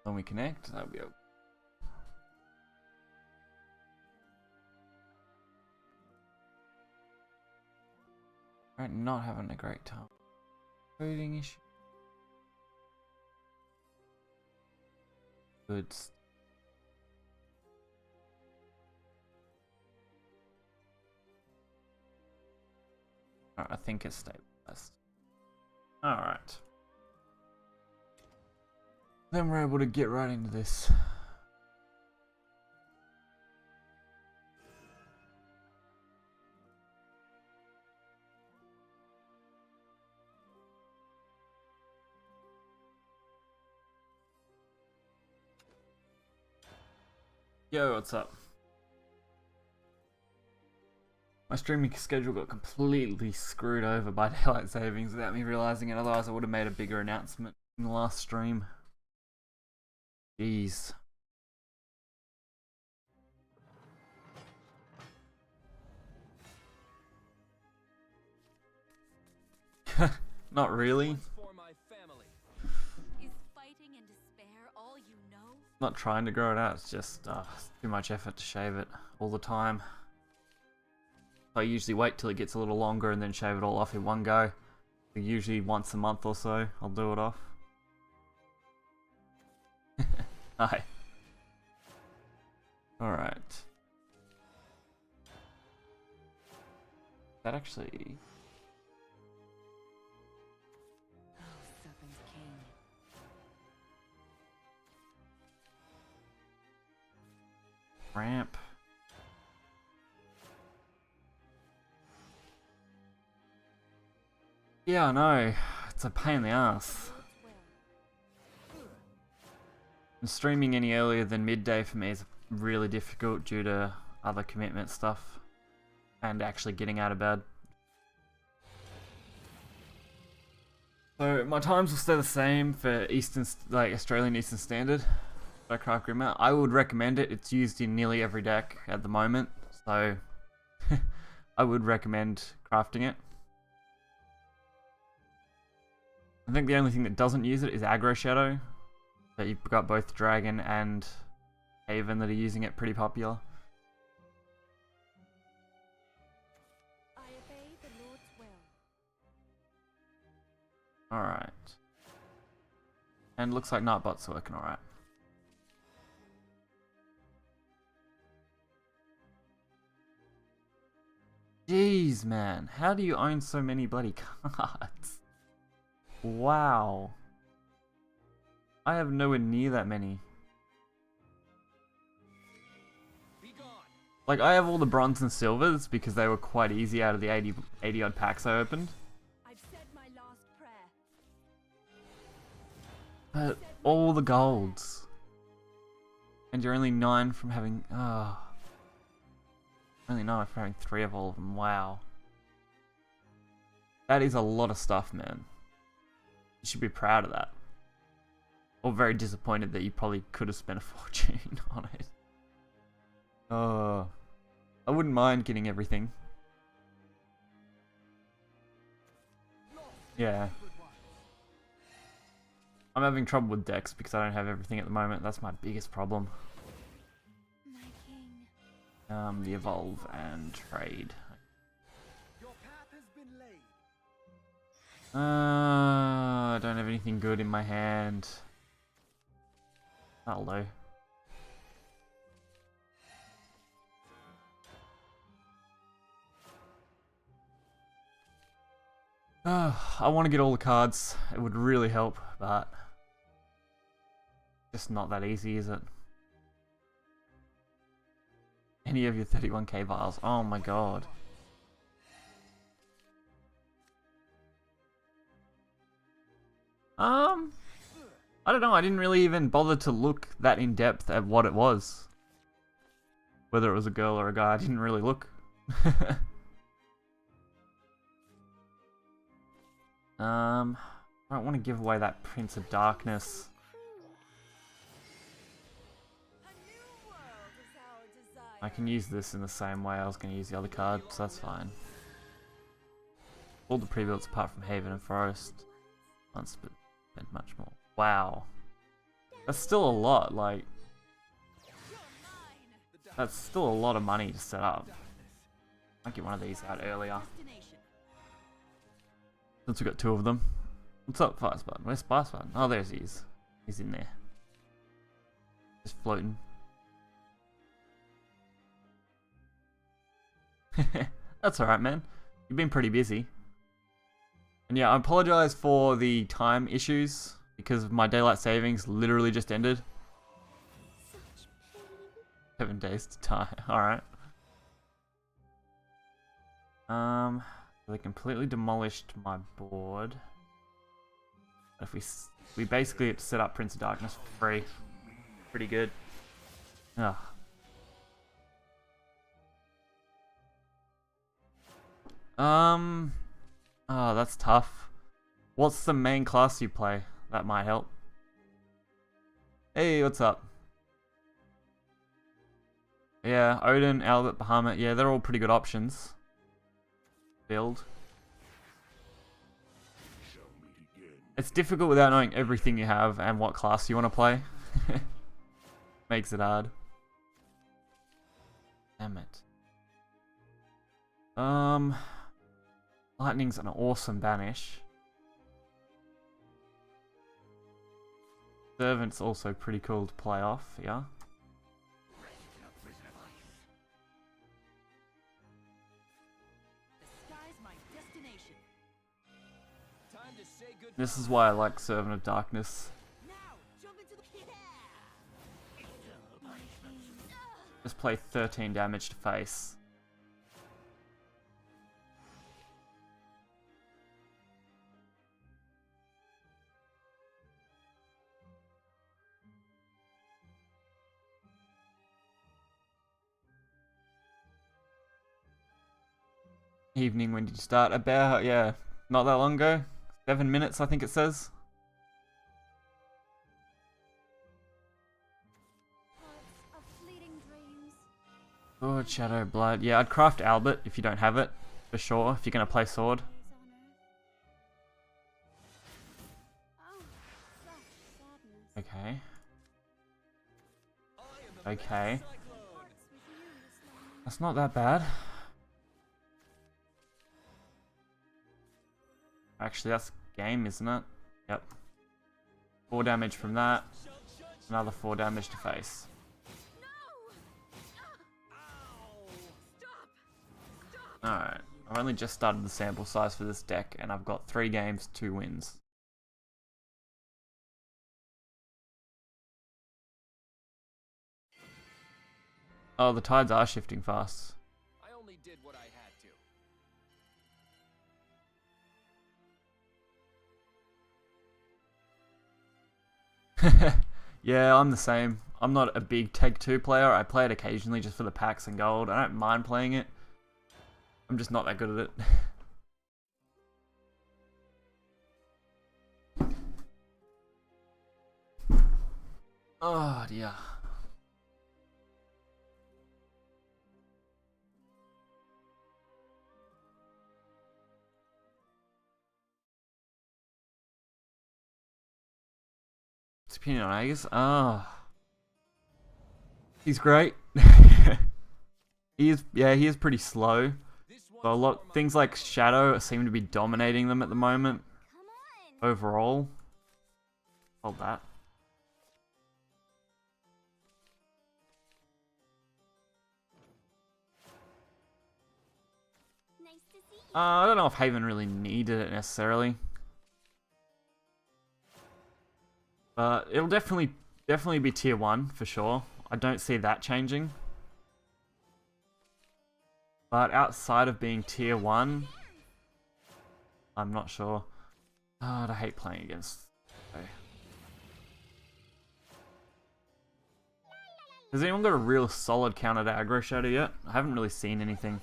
When we connect, that'll be okay. Right, not having a great time. Coding issue. Good. I think it's stabilized. Alright. Then we're able to get right into this. Yo, what's up? My streaming schedule got completely screwed over by daylight savings without me realizing it, otherwise I would have made a bigger announcement in the last stream. Jeez. Not really. Not trying to grow it out, it's just too much effort to shave it all the time. I usually wait till it gets a little longer and then shave it all off in one go. Usually once a month or so, I'll do it off. Hi. Alright. That actually... Ramp. Yeah, I know. It's a pain in the ass. And streaming any earlier than midday for me is really difficult due to other commitment stuff and actually getting out of bed. So my times will stay the same for Eastern, like Australian Eastern Standard. Bloodcraft Grimmer. I would recommend it. It's used in nearly every deck at the moment, so I would recommend crafting it. I think the only thing that doesn't use it is Aggro Shadow, but you've got both Dragon and Haven that are using it, pretty popular. I obey the Lord's will. Alright. And looks like Nightbot's working alright. Jeez, man. How do you own so many bloody cards? Wow. I have nowhere near that many. Like, I have all the bronze and silvers because they were quite easy out of the 80 odd packs I opened. I've said my last prayer. But all the golds. And you're only 9 from having... Only 9 from having 3 of all of them. Wow. That is a lot of stuff, man. You should be proud of that. Or very disappointed that you probably could have spent a fortune on it. Oh, I wouldn't mind getting everything. Yeah. I'm having trouble with decks because I don't have everything at the moment. That's my biggest problem. My king. The evolve and trade. I don't have anything good in my hand. That'll do. I want to get all the cards. It would really help, but just not that easy, is it? Any of your 31k vials. Oh my god. I don't know, I didn't really even bother to look that in depth at what it was. Whether it was a girl or a guy, I didn't really look. I don't want to give away that Prince of Darkness. I can use this in the same way I was going to use the other card, so that's fine. All the pre-builds apart from Haven and Forest. Once spent much more. Wow. That's still a lot, like... That's still a lot of money to set up. Might get one of these out earlier. Since we got 2 of them. What's up, Fast Button? Where's Fast Button? Oh, there's he is. He's in there. Just floating. That's alright, man. You've been pretty busy. And yeah, I apologize for the time issues because my daylight savings literally just ended. 7 days to die. Alright. They completely demolished my board. If we basically have to set up Prince of Darkness for free. Pretty good. Ugh. Oh, that's tough. What's the main class you play? That might help. Hey, what's up? Yeah, Odin, Albert, Bahamut. Yeah, they're all pretty good options. Build. It's difficult without knowing everything you have and what class you want to play. Makes it hard. Damn it. Lightning's an awesome banish. Servant's also pretty cool to play off, yeah. This is why I like Servant of Darkness. Just play 13 damage to face. Evening, when did you start? About, yeah, not that long ago. 7 minutes, I think it says. Sword, Shadow, Blood. Yeah, I'd craft Albert if you don't have it, for sure, if you're going to play Sword. Okay. Okay. That's not that bad. Actually, that's game, isn't it? Yep. 4 damage from that. Another 4 damage to face. Alright. I've only just started the sample size for this deck, and I've got 3 games, 2 wins. Oh, the tides are shifting fast. I only did what I had to. Yeah, I'm the same. I'm not a big Take 2 player. I play it occasionally just for the packs and gold. I don't mind playing it. I'm just not that good at it. Oh dear. Opinion on Aegis? He's great. He is pretty slow. So things like Shadow seem to be dominating them at the moment. Overall. Hold that. I don't know if Haven really needed it necessarily. But it'll definitely be tier 1 for sure. I don't see that changing. But outside of being tier 1, I'm not sure. I hate playing against. Okay. Has anyone got a real solid counter to aggro Shadow yet? I haven't really seen anything.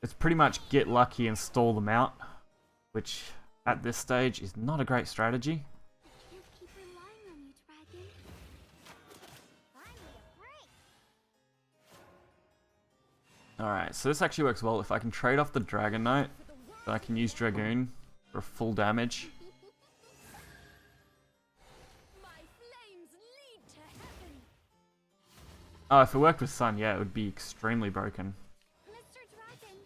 It's pretty much get lucky and stall them out, which at this stage is not a great strategy. Alright, so this actually works well. If I can trade off the Dragon Knight, then I can use Dragoon for full damage. Oh, if it worked with Sun, yeah, it would be extremely broken. Mr. Dragon,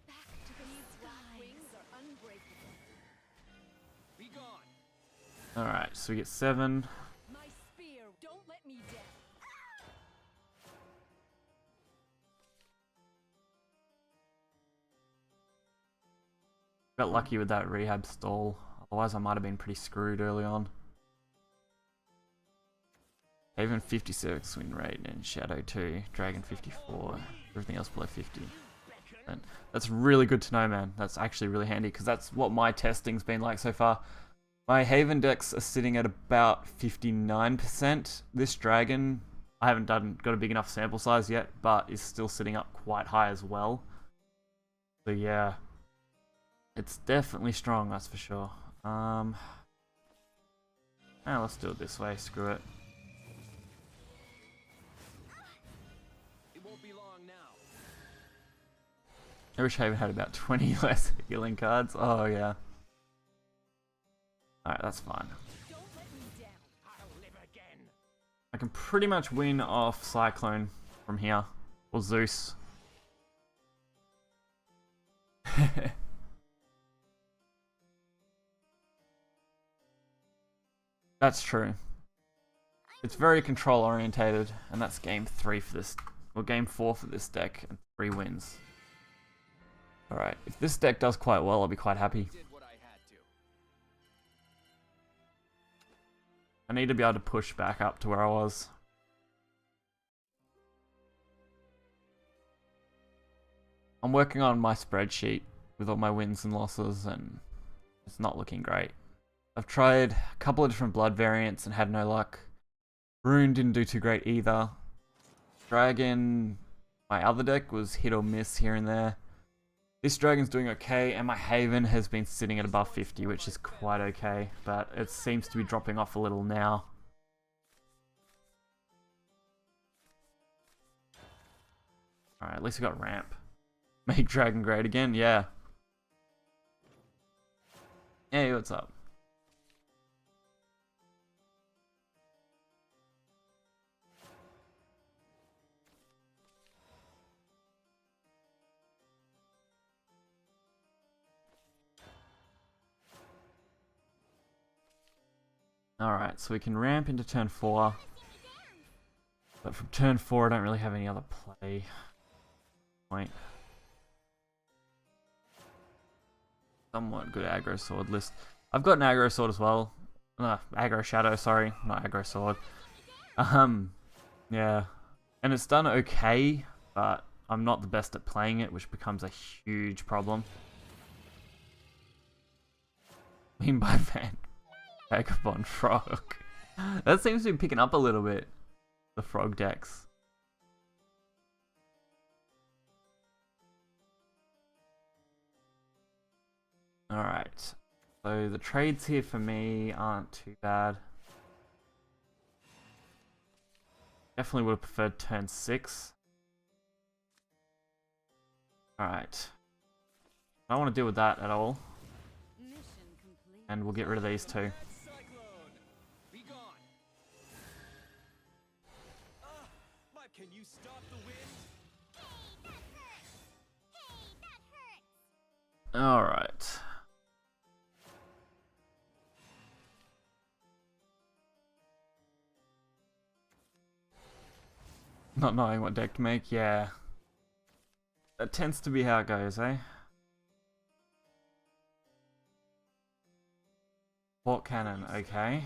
back to the skies. Wings are unbreakable. Be gone. Alright, so we get 7. My spear, don't let me down. Got lucky with that rehab stall. Otherwise, I might have been pretty screwed early on. Even 56 win rate in Shadow 2, Dragon 54, everything else below 50. And that's really good to know, man. That's actually really handy because that's what my testing's been like so far. My Haven decks are sitting at about 59%. This Dragon, I haven't got a big enough sample size yet, but is still sitting up quite high as well. So yeah, it's definitely strong, that's for sure. Let's do it this way, screw it. It won't be long now. I wish Haven had about 20 less healing cards. Oh yeah. Alright, that's fine. Don't let me down. I'll live again. I can pretty much win off Cyclone from here. Or Zeus. That's true. It's very control orientated, and that's game 3 for this, or game 4 for this deck, and 3 wins. Alright, if this deck does quite well, I'll be quite happy. Did what I had to. I need to be able to push back up to where I was. I'm working on my spreadsheet with all my wins and losses, and it's not looking great. I've tried a couple of different blood variants and had no luck. Rune didn't do too great either. Dragon, my other deck was hit or miss here and there. This Dragon's doing okay, and my Haven has been sitting at above 50, which is quite okay, but it seems to be dropping off a little now. Alright, at least we got ramp. Make Dragon great again, yeah. Hey, what's up? Alright, so we can ramp into turn 4. But from turn 4 I don't really have any other play point. Somewhat good aggro sword list. I've got an aggro sword as well. Aggro shadow, sorry, not aggro sword. Yeah. And it's done okay, but I'm not the best at playing it, which becomes a huge problem. Mean by Van. Vagabond Frog. That seems to be picking up a little bit. The frog decks. Alright. So the trades here for me aren't too bad. Definitely would have preferred turn 6. Alright. I don't want to deal with that at all. Mission complete. And we'll get rid of these two. Cyclone. Be gone. But can you stop the wind? Alright. Not knowing what deck to make, yeah. That tends to be how it goes, eh? Port cannon, okay.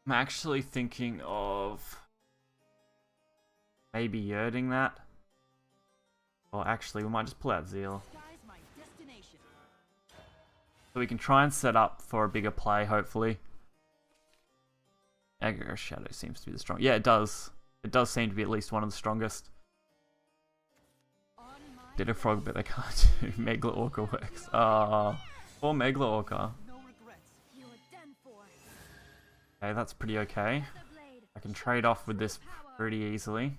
I'm actually thinking of maybe yerding that. Or actually, we might just pull out Zeal. Sky's my destination. So we can try and set up for a bigger play, hopefully. Aggro Shadow seems to be the strong. Yeah, it does. It does seem to be at least one of the strongest. On my Did a frog, but they can't do. Megla Orca works. Ah, poor Megla Orca. No regrets. You are done for. Okay, that's pretty okay. The blade. I can trade off with this pretty easily.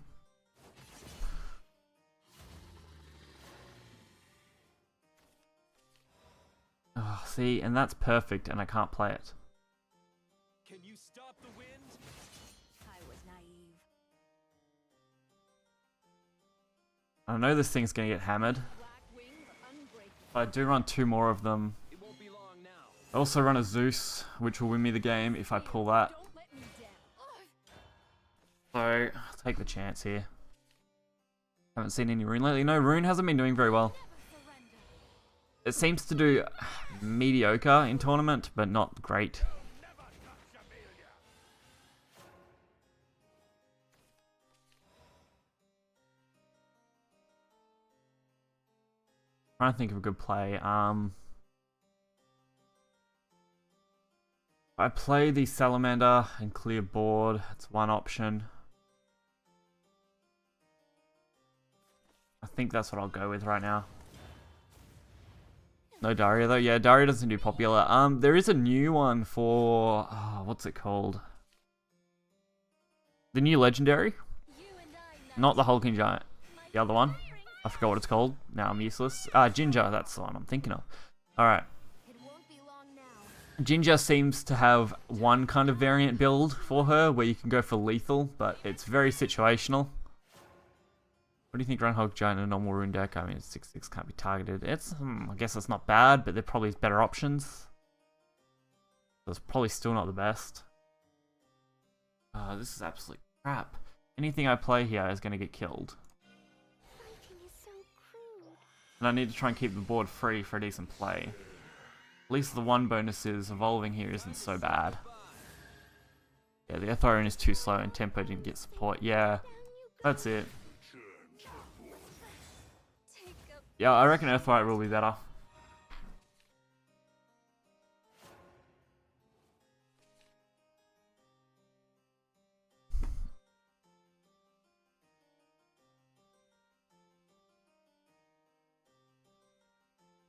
See, and that's perfect, and I can't play it. Can you stop the wind? I was naive. I know this thing's gonna get hammered, Black wings are unbreakable. but I do run 2 more of them. It won't be long now. I also run a Zeus, which will win me the game if I pull that. Don't let me down. So, I'll take the chance here. Haven't seen any Rune lately. No, Rune hasn't been doing very well. Never surrender. It seems to do mediocre in tournament, but not great. Trying to think of a good play. I play the Salamander and clear board. It's one option. I think that's what I'll go with right now. No Daria though. Yeah, Daria doesn't do popular. There is a new one for what's it called? The new legendary. You and I Not the hulking giant. might The other one. tiring. I forgot what it's called. Now I'm useless. Ginger, that's the one I'm thinking of. Alright. It won't be long now. Ginger seems to have one kind of variant build for her where you can go for lethal, but it's very situational. What do you think Run Hulk Giant and a normal rune deck? I mean, 6/6 can't be targeted. It's, I guess it's not bad, but there probably is better options. So it's probably still not the best. This is absolute crap. Anything I play here is going to get killed. Fighting is so cruel. And I need to try and keep the board free for a decent play. At least the one bonus is evolving here isn't so bad. Yeah, the Ethorian is too slow and Tempo didn't get support. Yeah, that's it. Take up Yeah, I reckon Earthlight will be better.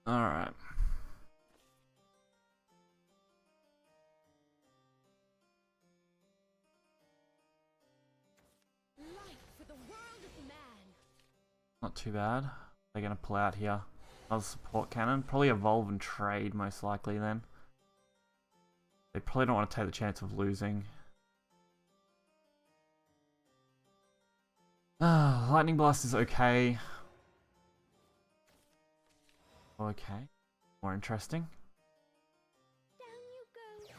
Alright. light for the world of man. Not too bad. They're going to pull out here. Another support cannon. Probably evolve and trade most likely then. They probably don't want to take the chance of losing. Lightning Blast is okay. Okay. More interesting. Down you go.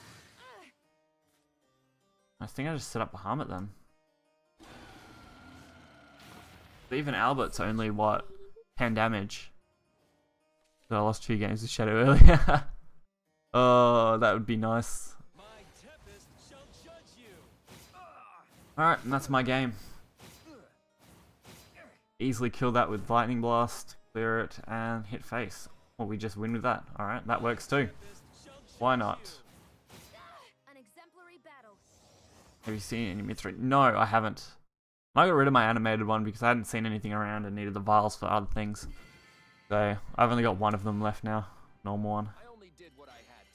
I think I just set up Bahamut then. Even Albert's only, what, 10 damage. So I lost 2 games of Shadow earlier. Oh, that would be nice. My Tempest shall judge you. Alright, and that's my game. Easily kill that with Lightning Blast, clear it, and hit face. Well, we just win with that. Alright, that works too. Why not? An exemplary battle. Have you seen any Mithril? No, I haven't. I got rid of my animated one because I hadn't seen anything around and needed the vials for other things. So, I've only got one of them left now. Normal one. I only did what I had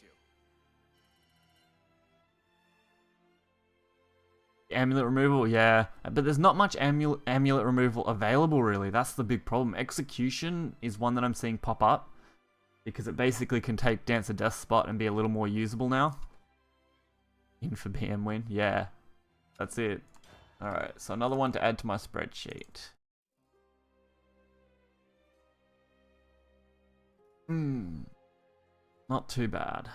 to. Amulet removal, yeah. But there's not much amulet removal available, really. That's the big problem. Execution is one that I'm seeing pop up. Because it basically can take Dance of Death spot and be a little more usable now. In for BM win, yeah. That's it. Alright, so another one to add to my spreadsheet. Not too bad.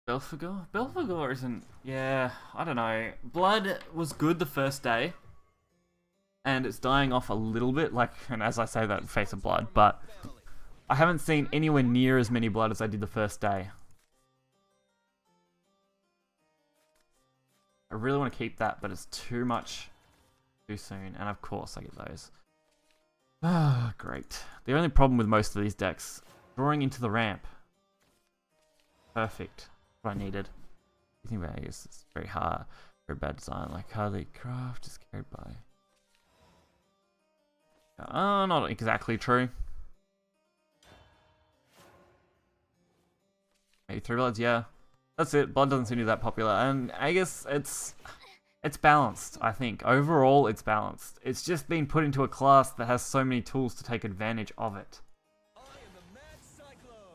Belphegor? Belphegor isn't... Yeah, I don't know. Blood was good the first day. And it's dying off a little bit, like, and as I say that, Face of Blood, but I haven't seen anywhere near as many blood as I did the first day. I really want to keep that, but it's too much too soon, and of course I get those. Ah, great. The only problem with most of these decks, drawing into the ramp. Perfect. What I needed. You think about it, it's very hard. Very bad design, like Harley Craft is carried by... not exactly true. Maybe 3 bloods, yeah. That's it. Blood doesn't seem to be that popular, and I guess it's balanced, I think. Overall, it's balanced. It's just been put into a class that has so many tools to take advantage of it. I am the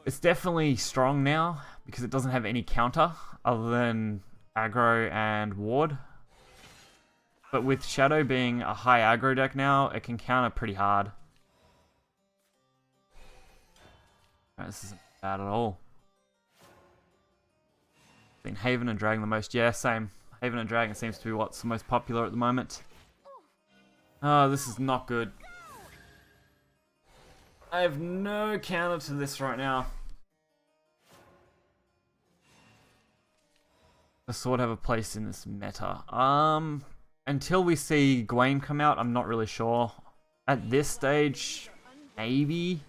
It's definitely strong now because it doesn't have any counter other than aggro and ward. But with Shadow being a high aggro deck now, it can counter pretty hard. Right, this isn't bad at all. Been Haven and Dragon the most. Yeah, same. Haven and Dragon seems to be what's the most popular at the moment. Oh, this is not good. I have no counter to this right now. The sword have a place in this meta. Until we see Gwaine come out, I'm not really sure. At this stage, maybe.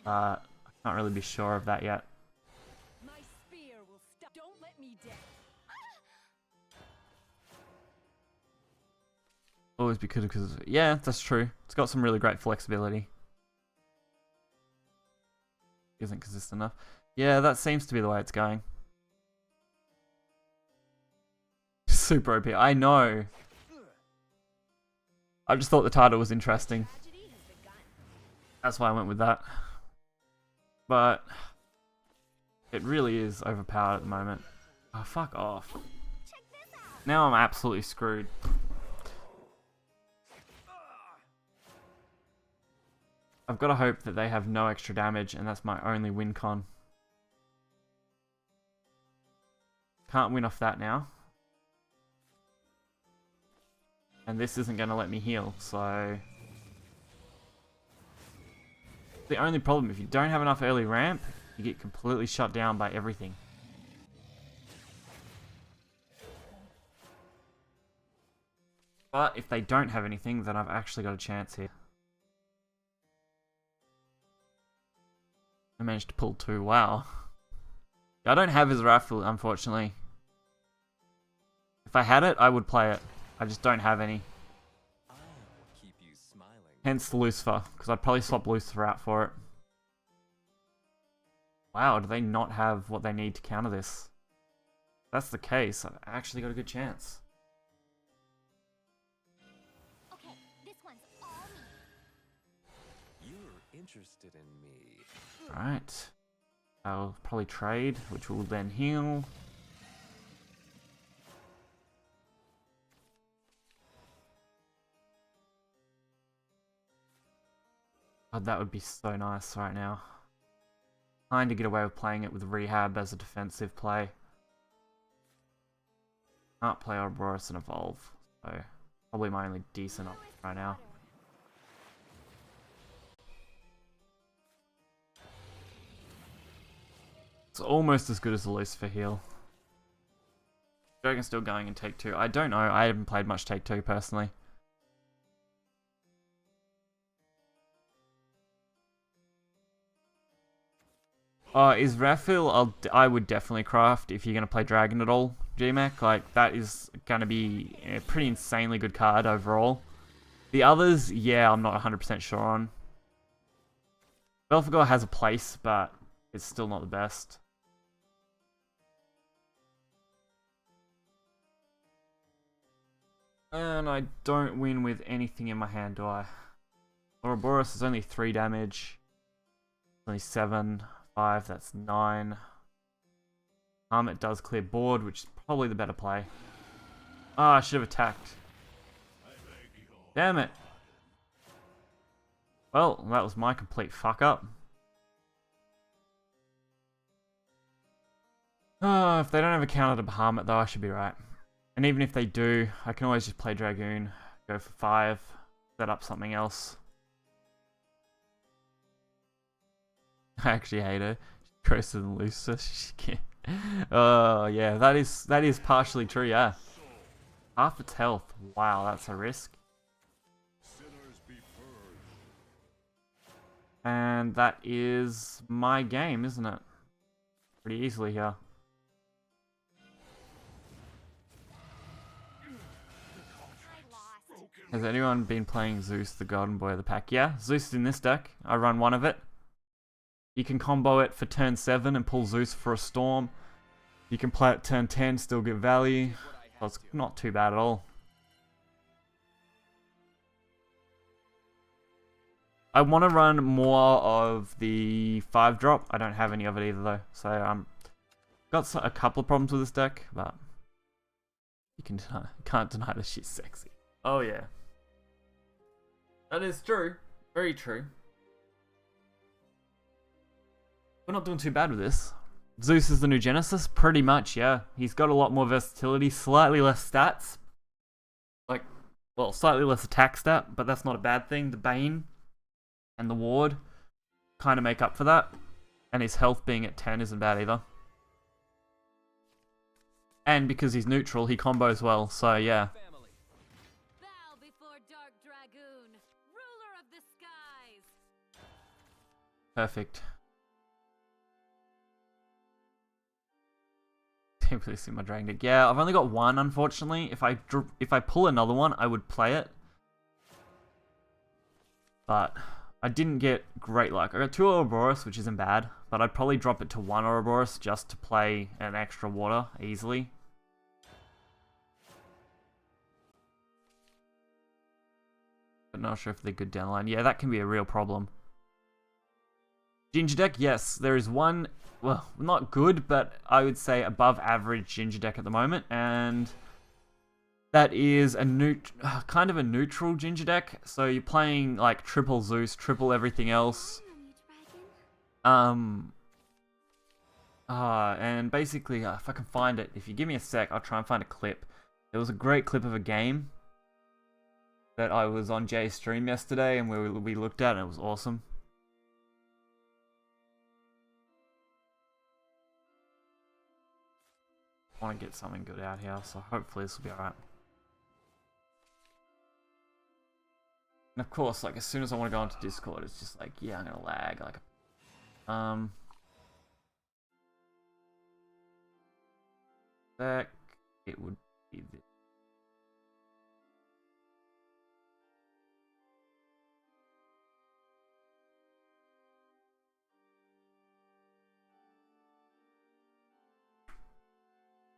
I can't really be sure of that yet. My spear will stop. Don't let me down. Always because of it. Yeah, that's true. It's got some really great flexibility. Isn't consistent enough. Yeah, that seems to be the way it's going. Super OP. I know. I just thought the title was interesting. Tragedy has begun. That's why I went with that. But it really is overpowered at the moment. Oh, fuck off. Check this out. Now I'm absolutely screwed. I've got to hope that they have no extra damage, and that's my only win con. Can't win off that now. And this isn't going to let me heal, so... The only problem, if you don't have enough early ramp, you get completely shut down by everything. But if they don't have anything, then I've actually got a chance here. I managed to pull 2, wow. I don't have his raffle, unfortunately. If I had it, I would play it. I just don't have any. I'll keep you smiling. Hence Lucifer, because I'd probably swap Lucifer out for it. Wow, do they not have what they need to counter this? If that's the case, I've actually got a good chance. Okay, this one's all me. You're interested in me. Alright. I'll probably trade, which will then heal. God, that would be so nice right now. Trying to get away with playing it with Rehab as a defensive play. Can't play Ouroboros and Evolve, so probably my only decent option right now. It's almost as good as the Lucifer heal. Dragon's still going in Take 2. I don't know, I haven't played much Take 2 personally. Is Raphil, I would definitely craft if you're going to play Dragon at all, GMAC. Like, that is going to be a pretty insanely good card overall. The others, yeah, I'm not 100% sure on. Belphegor has a place, but it's still not the best. And I don't win with anything in my hand, do I? Ouroboros is only 3 damage. Only 7. 5, that's 9. It does clear board, which is probably the better play. Ah, I should have attacked. Damn it. Well, that was my complete fuck up. Oh, if they don't have a counter to Bahamut though, I should be right. And even if they do, I can always just play Dragoon, go for 5, set up something else. I actually hate her. She's grosser than Lucifer. Oh yeah, that is partially true. Yeah, half its health. Wow, that's a risk. And that is my game, isn't it? Pretty easily here. Has anyone been playing Zeus, the Golden Boy of the Pack? Yeah, Zeus is in this deck. I run one of it. You can combo it for turn 7 and pull Zeus for a Storm. You can play it turn 10, still get value. So it's not too bad at all. I want to run more of the 5-drop. I don't have any of it either though, so got a couple of problems with this deck, but you can't deny that she's sexy. Oh yeah, that is true, very true. We're not doing too bad with this. Zeus is the new Genesis, pretty much, yeah. He's got a lot more versatility, slightly less stats, like, well, slightly less attack stat, but that's not a bad thing. The Bane and the Ward kind of make up for that. And his health being at 10 isn't bad either. And because he's neutral, he combos well, so yeah. Bow before Dark Dragoon, ruler of the skies. Perfect. Simply see my dragon deck. Yeah, I've only got one, unfortunately. If I pull another one, I would play it. But I didn't get great luck. I got 2 Ouroboros, which isn't bad, but I'd probably drop it to 1 Ouroboros just to play an extra water easily. But not sure if they're good down the line. Yeah, that can be a real problem. Ginger deck, yes, there is one, well, not good, but I would say above average Ginger deck at the moment, and that is a kind of a neutral Ginger deck. So you're playing like triple Zeus, triple everything else. And basically, if I can find it, if you give me a sec, I'll try and find a clip. There was a great clip of a game that I was on Jay's stream yesterday, and we looked at, and it was awesome. I want to get something good out here, so hopefully this will be alright. And of course, like as soon as I want to go onto Discord, it's just like, yeah, I'm gonna lag. Like, back, it would be this.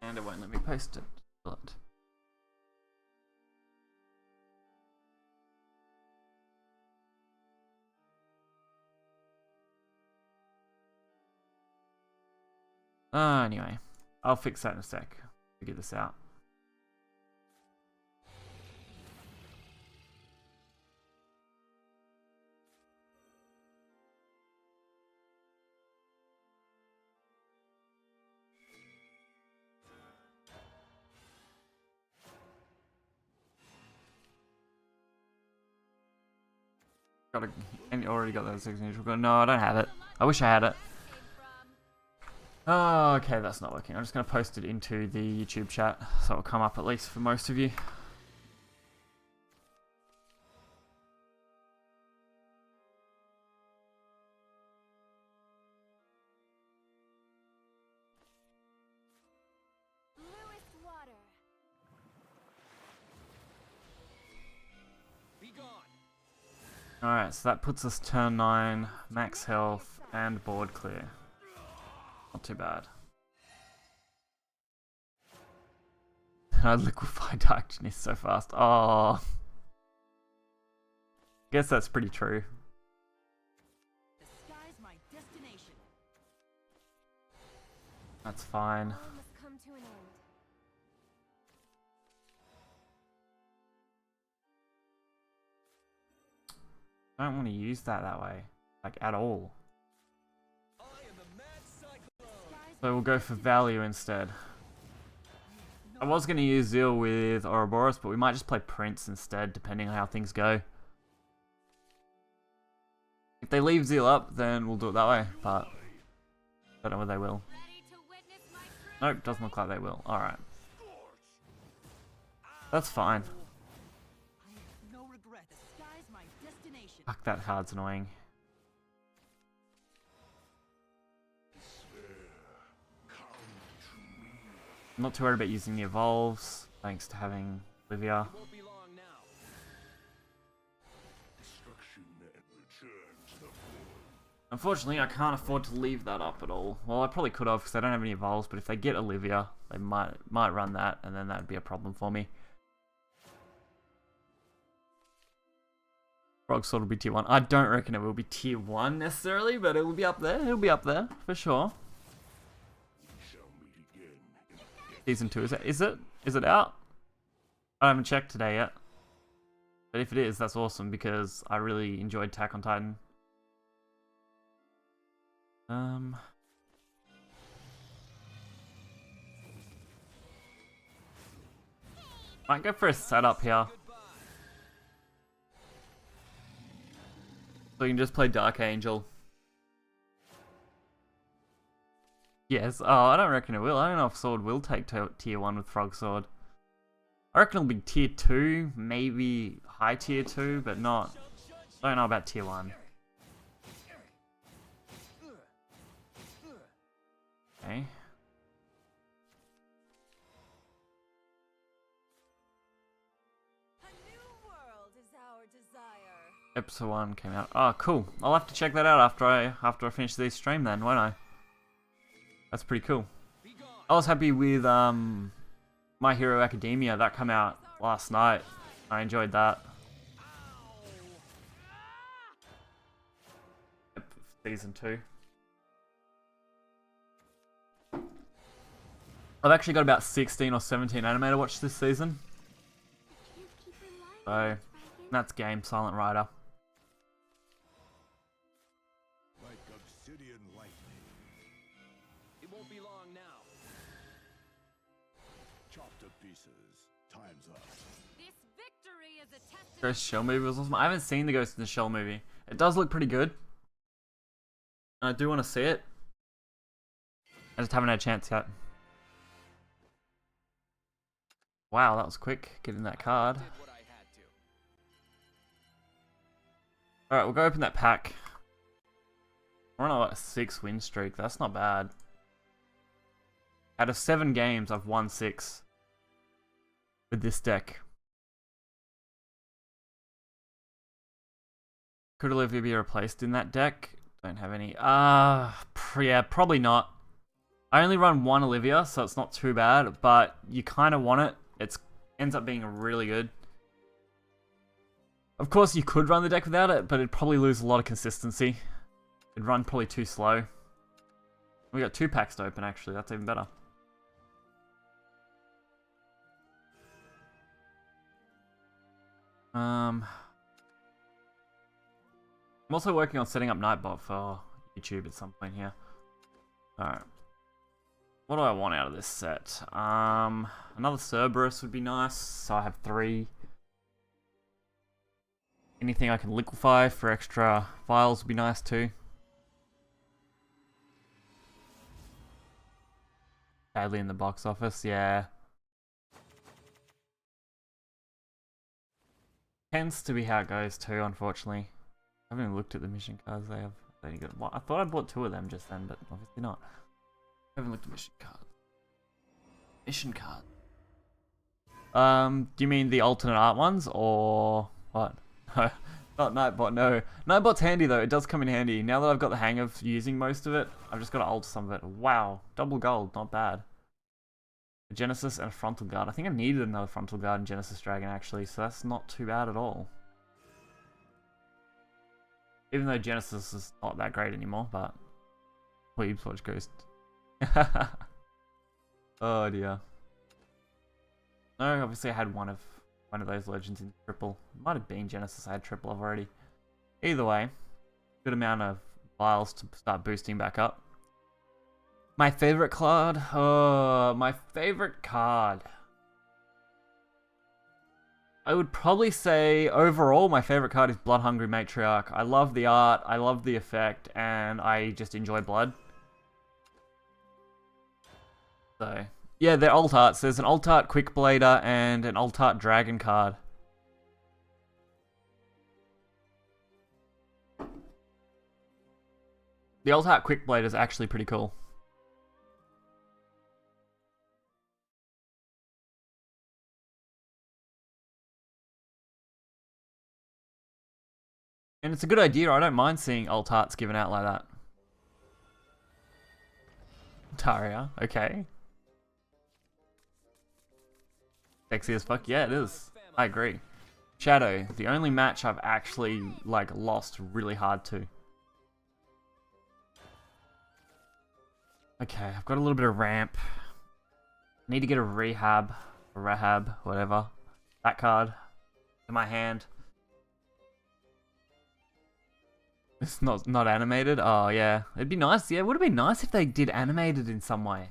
And it won't let me post it. But anyway, I'll fix that in a sec. Figure this out. And you already got those 6 neutral. No, I don't have it. I wish I had it. Oh, okay, that's not working. I'm just going to post it into the YouTube chat, so it'll come up at least for most of you. Alright, so that puts us turn 9, max health, and board clear. Not too bad. I liquefy Dark Genius so fast. Oh. Guess that's pretty true. The sky's my destination. That's fine. All must come to an end. I don't want to use that way. Like, at all. So we'll go for value instead. I was going to use Zeal with Ouroboros, but we might just play Prince instead, depending on how things go. If they leave Zeal up, then we'll do it that way, but I don't know whether they will. Nope, doesn't look like they will. Alright. That's fine. Fuck, that card's annoying. I'm not too worried about using the evolves, thanks to having Olivia. Unfortunately, I can't afford to leave that up at all. Well, I probably could have because I don't have any evolves, but if they get Olivia, they might run that, and then that'd be a problem for me. Frog Sword will be tier 1. I don't reckon it will be tier 1 necessarily, but it will be up there. It'll be up there for sure. Season 2 is it? Is it out? I haven't checked today yet. But if it is, that's awesome because I really enjoyed Attack on Titan. Might go for a setup here. So you can just play Dark Angel. Yes. Oh, I don't reckon it will. I don't know if Sword will take tier 1 with Frog Sword. I reckon it'll be tier 2, maybe high tier 2, but not. Don't know about tier 1. Okay. Episode 1 came out. Oh, cool. I'll have to check that out after I finish this stream then, won't I? That's pretty cool. I was happy with My Hero Academia. That came out last night. I enjoyed that. Season 2. I've actually got about 16 or 17 anime to watch this season. So, that's game Silent Rider. Like obsidian lightning. It won't be long now. Chopped to pieces. Time's up. This victory is a testament. Ghost Shell movie was awesome. I haven't seen the Ghost in the Shell movie. It does look pretty good. And I do want to see it. I just haven't had a chance yet. Wow, that was quick, getting that card. Did what I had to. Alright, we'll go open that pack. We're on a 6 win streak, that's not bad. Out of 7 games, I've won 6 with this deck. Could Olivia be replaced in that deck? Don't have any. Yeah, probably not. I only run 1 Olivia, so it's not too bad, but you kind of want it. It ends up being really good. Of course, you could run the deck without it, but it'd probably lose a lot of consistency. It'd run probably too slow. We got 2 packs to open, actually. That's even better. I'm also working on setting up Nightbot for YouTube at some point here. Alright. What do I want out of this set? Another Cerberus would be nice, so I have 3. Anything I can liquefy for extra files would be nice too. Badly in the box office, yeah. Tends to be how it goes too, unfortunately. I haven't even looked at the mission cards they have. They only got 1. I thought I bought 2 of them just then, but obviously not. I haven't looked at mission card. Mission card. Do you mean the alternate art ones or what? No, not Nightbot. No, Nightbot's handy though. It does come in handy. Now that I've got the hang of using most of it, I've just got to alter some of it. Wow, double gold, not bad. A Genesis and a frontal guard. I think I needed another frontal guard in Genesis Dragon actually, so that's not too bad at all. Even though Genesis is not that great anymore, but please watch Ghost. Oh dear. No, obviously I had one of those legends in triple. It might have been Genesis I had triple of already. Either way, good amount of files to start boosting back up. My favorite card? Oh, my favorite card. I would probably say overall my favorite card is Blood Hungry Matriarch. I love the art, I love the effect, and I just enjoy blood. So, yeah, they're alt arts. There's an alt art Quick Blader and an alt art Dragon card. The alt art Quick Blader is actually pretty cool. And it's a good idea. I don't mind seeing alt arts given out like that. Taria, okay. Sexy as fuck. Yeah, it is. I agree. Shadow, the only match I've actually like lost really hard to. Okay, I've got a little bit of ramp. Need to get a rehab, or rahab, whatever. That card in my hand. It's not animated. Oh yeah, it'd be nice. Yeah, it would have been nice if they did animated in some way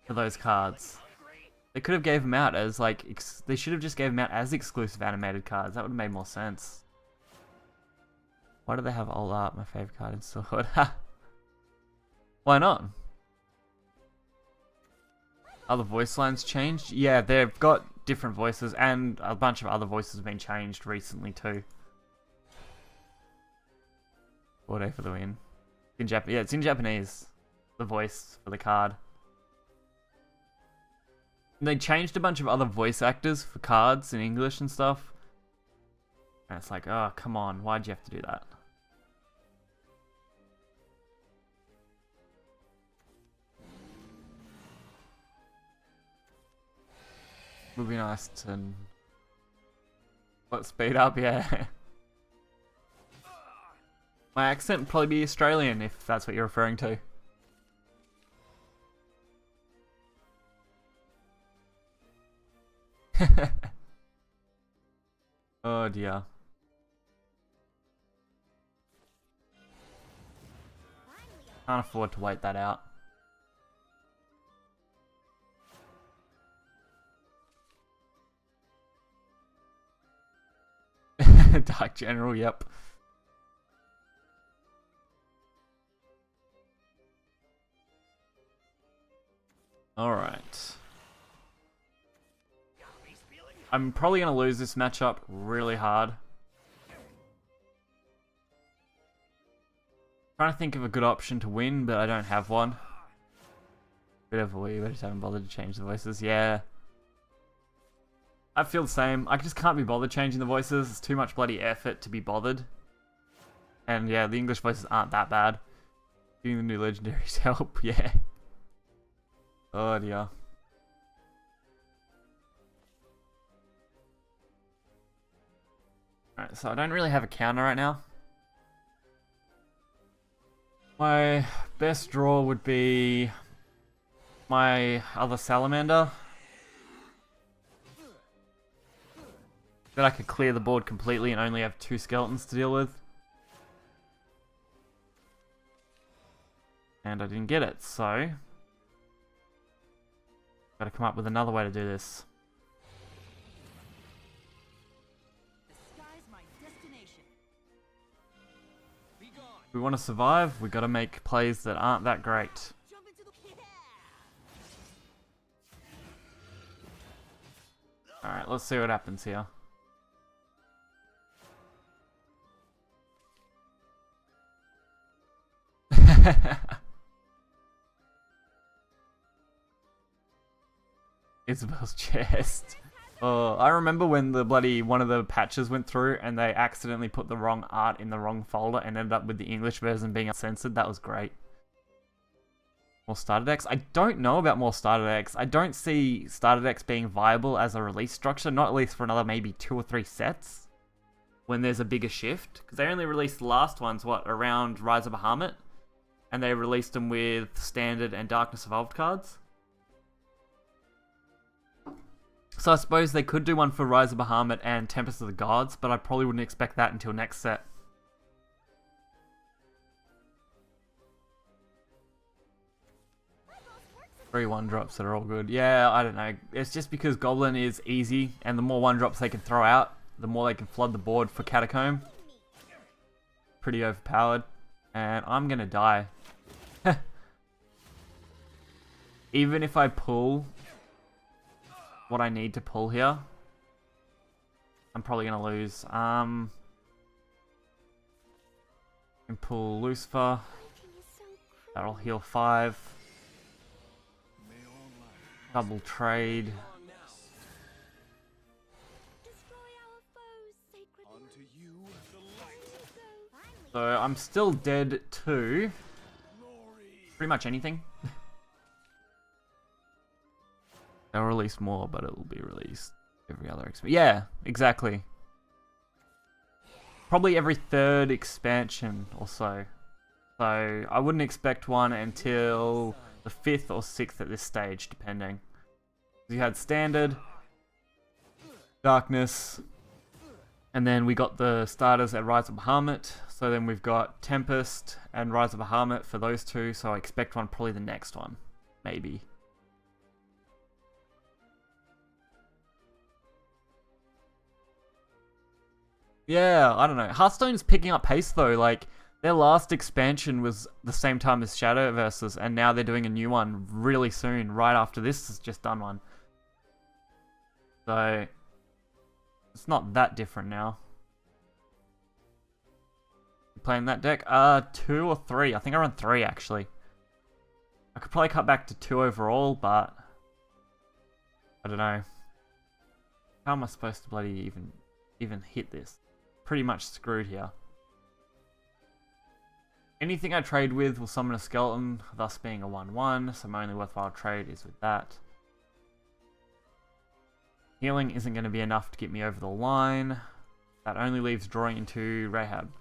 for those cards. They could have gave them out as like they should have just gave them out as exclusive animated cards. That would have made more sense. Why do they have old art? My favorite card in Sword. Why not? Other voice lines changed? Yeah, they've got different voices, and a bunch of other voices have been changed recently too. Order for the win. In yeah, it's in Japanese. The voice for the card. And they changed a bunch of other voice actors for cards in English and stuff. And it's like, oh, come on, why'd you have to do that? Would be nice to... What, speed up? Yeah. My accent would probably be Australian, if that's what you're referring to. Oh dear. Can't afford to wait that out. Dark General, yep. Alright. I'm probably going to lose this matchup really hard. Trying to think of a good option to win, but I don't have one. Bit of a weird, I just haven't bothered to change the voices. Yeah. I feel the same. I just can't be bothered changing the voices. It's too much bloody effort to be bothered. And yeah, the English voices aren't that bad. Getting the new legendaries help, yeah. Oh dear. Alright, so I don't really have a counter right now. My best draw would be my other salamander. That I could clear the board completely and only have 2 skeletons to deal with. And I didn't get it, so... Gotta come up with another way to do this. The sky's my destination. Be gone. If we want to survive, we gotta make plays that aren't that great. Jump into the Alright, let's see what happens here. Isabel's chest. Oh, I remember when the bloody one of the patches went through and they accidentally put the wrong art in the wrong folder and ended up with the English version being uncensored. That was great. More starter decks? I don't know about more starter decks. I don't see starter decks being viable as a release structure, not at least for another maybe 2 or 3 sets when there's a bigger shift. Because they only released the last ones, what, around Rise of Bahamut? And they released them with Standard and Darkness Evolved cards. So I suppose they could do one for Rise of Bahamut and Tempest of the Gods, but I probably wouldn't expect that until next set. 3 1-drops that are all good. Yeah, I don't know. It's just because Goblin is easy, and the more 1-drops they can throw out, the more they can flood the board for Catacomb. Pretty overpowered. And I'm gonna die. Even if I pull what I need to pull here, I'm probably gonna lose. Can pull Lucifer. That'll heal 5. Double trade. Destroy our foes, sacred Unto you the light. So I'm still dead to Glory. pretty much anything. They'll release more, but it'll be released every other experience. Yeah, exactly. probably every third expansion or so. So I wouldn't expect one until the 5th or 6th at this stage, depending. You had Standard, Darkness, and then we got the starters at Rise of Bahamut. So then we've got Tempest and Rise of Bahamut for those two. So I expect one probably the next one, maybe. Yeah, I don't know. Hearthstone is picking up pace though. Like their last expansion was the same time as Shadowverses, and now they're doing a new one really soon. Right after this has just done one. So it's not that different now. Playing that deck? 2 or 3. I think I run 3 actually. I could probably cut back to 2 overall, but I don't know. How am I supposed to bloody even hit this? Pretty much screwed here. Anything I trade with will summon a skeleton, thus being a 1/1, so my only worthwhile trade is with that. Healing isn't going to be enough to get me over the line. That only leaves drawing into Rahab.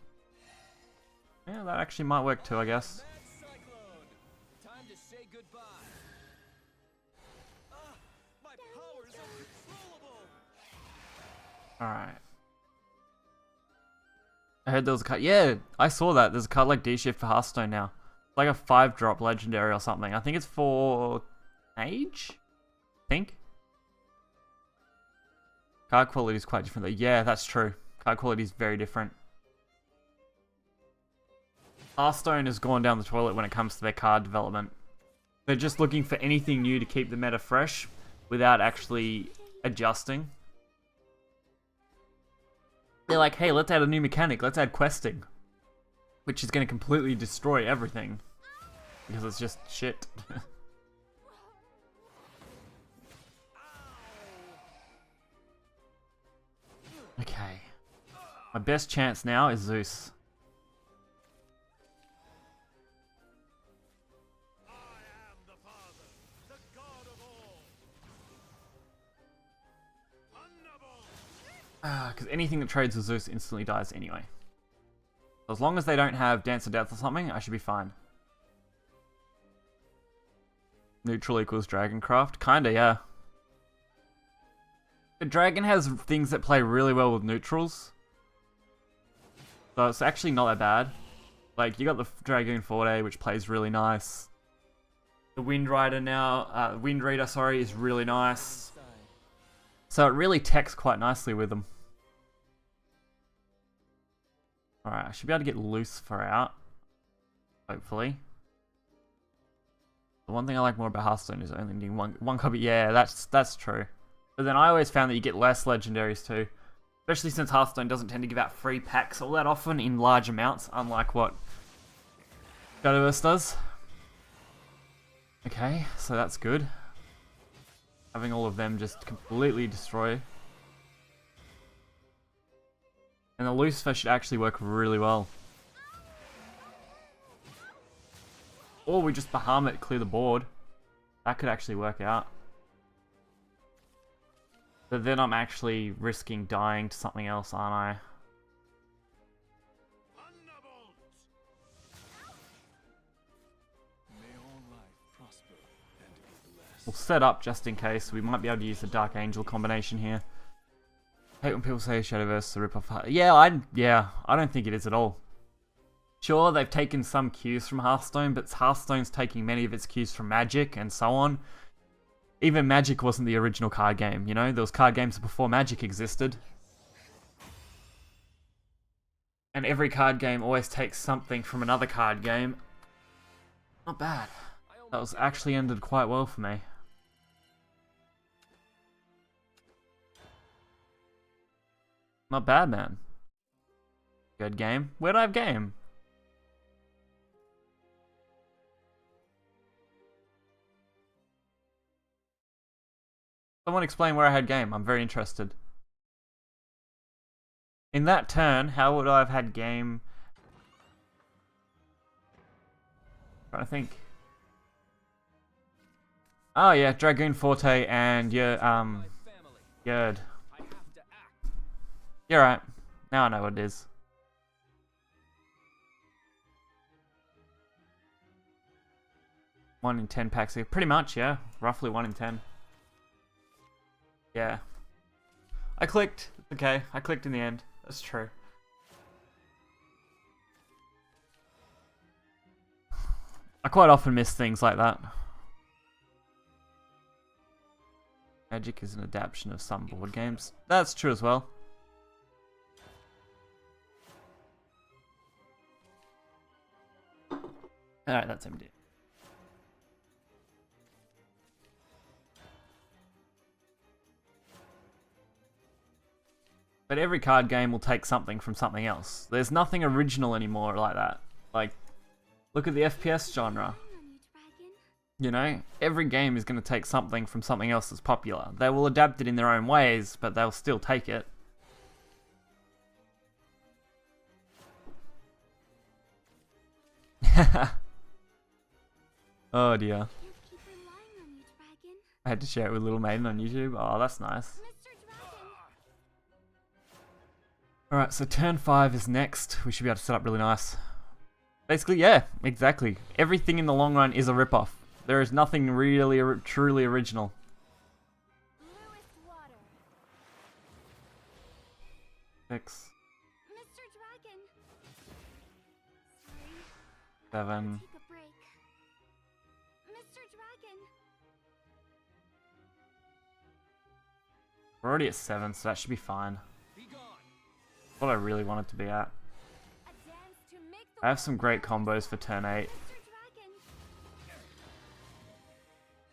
Yeah, that actually might work too, I guess. Time to say goodbye. My powers are uncontrollable. Alright. I heard there was a card. Yeah, I saw that. There's a card like D-Shift for Hearthstone now. It's like a 5-drop legendary or something. I think it's for Age? I think. Card quality is quite different though. Yeah, that's true. Card quality is very different. Hearthstone has gone down the toilet when it comes to their card development. They're just looking for anything new to keep the meta fresh without actually adjusting. They're like, hey, let's add a new mechanic. Let's add questing. Which is going to completely destroy everything. Because it's just shit. Okay. My best chance now is Zeus. I am the Father, the God of all. Thunderbolt. Because anything that trades with Zeus instantly dies anyway. So as long as they don't have Dance of Death or something, I should be fine. Neutral equals Dragoncraft? Kinda, yeah. The dragon has things that play really well with neutrals. So it's actually not that bad. Like, you got the Dragoon Forte, which plays really nice. The Wind Rider now, Wind Reader, sorry, is really nice. So it really techs quite nicely with them. Alright, I should be able to get Lucifer out. Hopefully. The one thing I like more about Hearthstone is only needing one copy. Yeah, that's true. But then I always found that you get less legendaries too. Especially since Hearthstone doesn't tend to give out free packs all that often in large amounts, unlike what Shadowverse does. Okay, so that's good. Having all of them just completely destroy. And the Lucifer should actually work really well. Or we just Bahamut, clear the board. That could actually work out. But then I'm actually risking dying to something else, aren't I? Thunderbolt. May all life prosper and be blessed. We'll set up just in case. We might be able to use the Dark Angel combination here. I hate when people say Shadowverse is a rip-off. Yeah, I don't think it is at all. Sure, they've taken some cues from Hearthstone, but Hearthstone's taking many of its cues from Magic and so on. Even Magic wasn't the original card game, you know? There was card games before Magic existed. And every card game always takes something from another card game. Not bad. That was actually ended quite well for me. Not bad, man. Good game. Where'd I have game? Someone explain where I had game. I'm very interested. In that turn, how would I have had game? Trying to think. Oh yeah, Dragoon Forte and Yerd. You're right. Now I know what it is. 1 in 10 packs here. Pretty much, yeah. Roughly 1 in 10. Yeah. I clicked. Okay, I clicked in the end. That's true. I quite often miss things like that. Magic is an adaptation of some board games. That's true as well. Alright, that's empty. But every card game will take something from something else. There's nothing original anymore like that. Like, look at the FPS genre. You know, every game is going to take something from something else that's popular. They will adapt it in their own ways, but they'll still take it. Oh dear. I had to share it with Little Maiden on YouTube. Oh, that's nice. Alright, so turn 5 is next. We should be able to set up really nice. Basically, yeah, exactly. Everything in the long run is a ripoff. There is nothing really truly original. 6. 7. We're already at 7, so that should be fine. What I really want it to be at. I have some great combos for turn 8.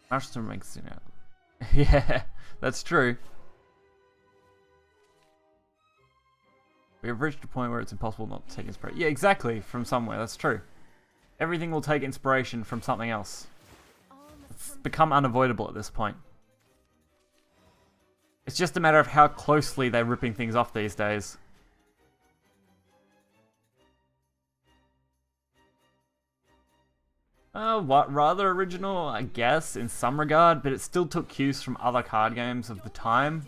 Milestone makes it out. Yeah, that's true. We have reached a point where it's impossible not to take inspiration. Yeah, exactly, from somewhere, that's true. Everything will take inspiration from something else. It's become unavoidable at this point. It's just a matter of how closely they're ripping things off these days. What, rather original, I guess, in some regard, but it still took cues from other card games of the time.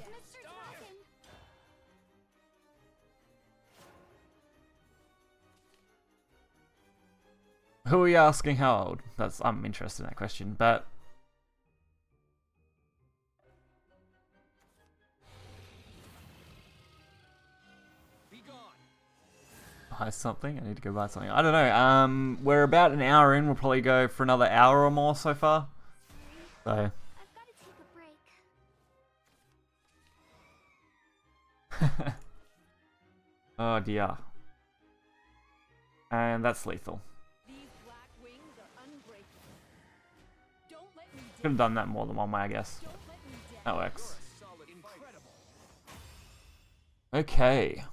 Who are you asking how old? I'm interested in that question, but... Buy something? I need to go buy something. I don't know. We're about an hour in. We'll probably go for another hour or more so far. So. Oh dear. And that's lethal. Could have done that more than one way, I guess. That works. Okay.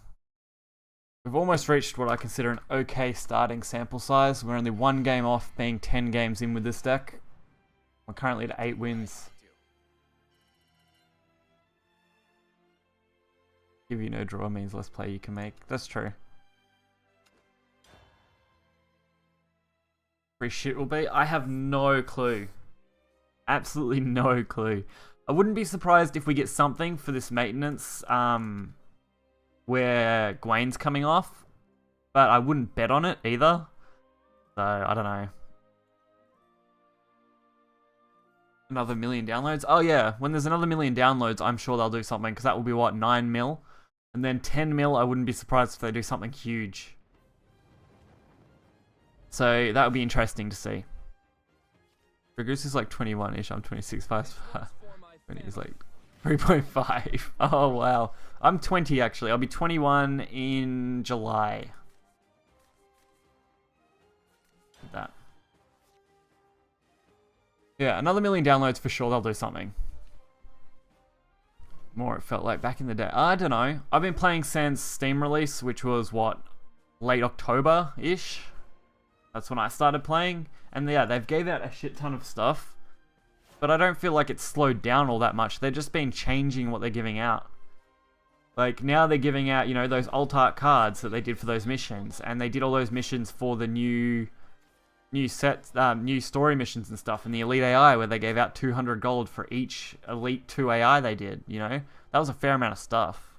We've almost reached what I consider an okay starting sample size. We're only 1 game off being 10 games in with this deck. We're currently at 8 wins. Give you no draw means less play you can make. That's true. Free shit will be? I have no clue. Absolutely no clue. I wouldn't be surprised if we get something for this maintenance, where Gwain's coming off, but I wouldn't bet on it either. So, I don't know. Another 1 million downloads? Oh yeah, when there's another 1 million downloads, I'm sure they'll do something, because that will be, what, 9 mil? And then 10 mil, I wouldn't be surprised if they do something huge. So, that would be interesting to see. Dragoose is like 21-ish, I'm 26, when he's like 3.5. Oh wow. I'm 20 actually. I'll be 21 in July. That. Yeah, another 1 million downloads for sure. They'll do something. More it felt like back in the day. I don't know. I've been playing since Steam release, which was what, late October-ish. That's when I started playing. And yeah, they've gave out a shit ton of stuff. But I don't feel like it's slowed down all that much. They've just been changing what they're giving out. Like, now they're giving out, you know, those alt art cards that they did for those missions. And they did all those missions for the new sets, new story missions and stuff. And the Elite AI, where they gave out 200 gold for each Elite 2 AI they did, you know? That was a fair amount of stuff.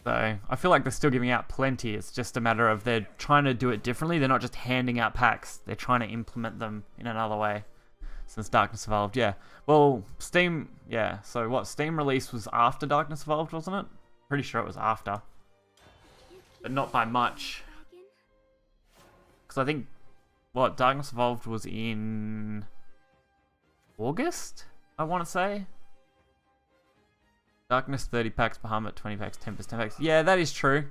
So I feel like they're still giving out plenty. It's just a matter of they're trying to do it differently. They're not just handing out packs. They're trying to implement them in another way. Since Darkness Evolved, yeah. Well, Steam, yeah. So what, Steam release was after Darkness Evolved, wasn't it? Pretty sure it was after. But not by much. Because I think, what, Darkness Evolved was in August, I want to say? Darkness 30 packs, Bahamut 20 packs, Tempest 10 packs. Yeah, that is true.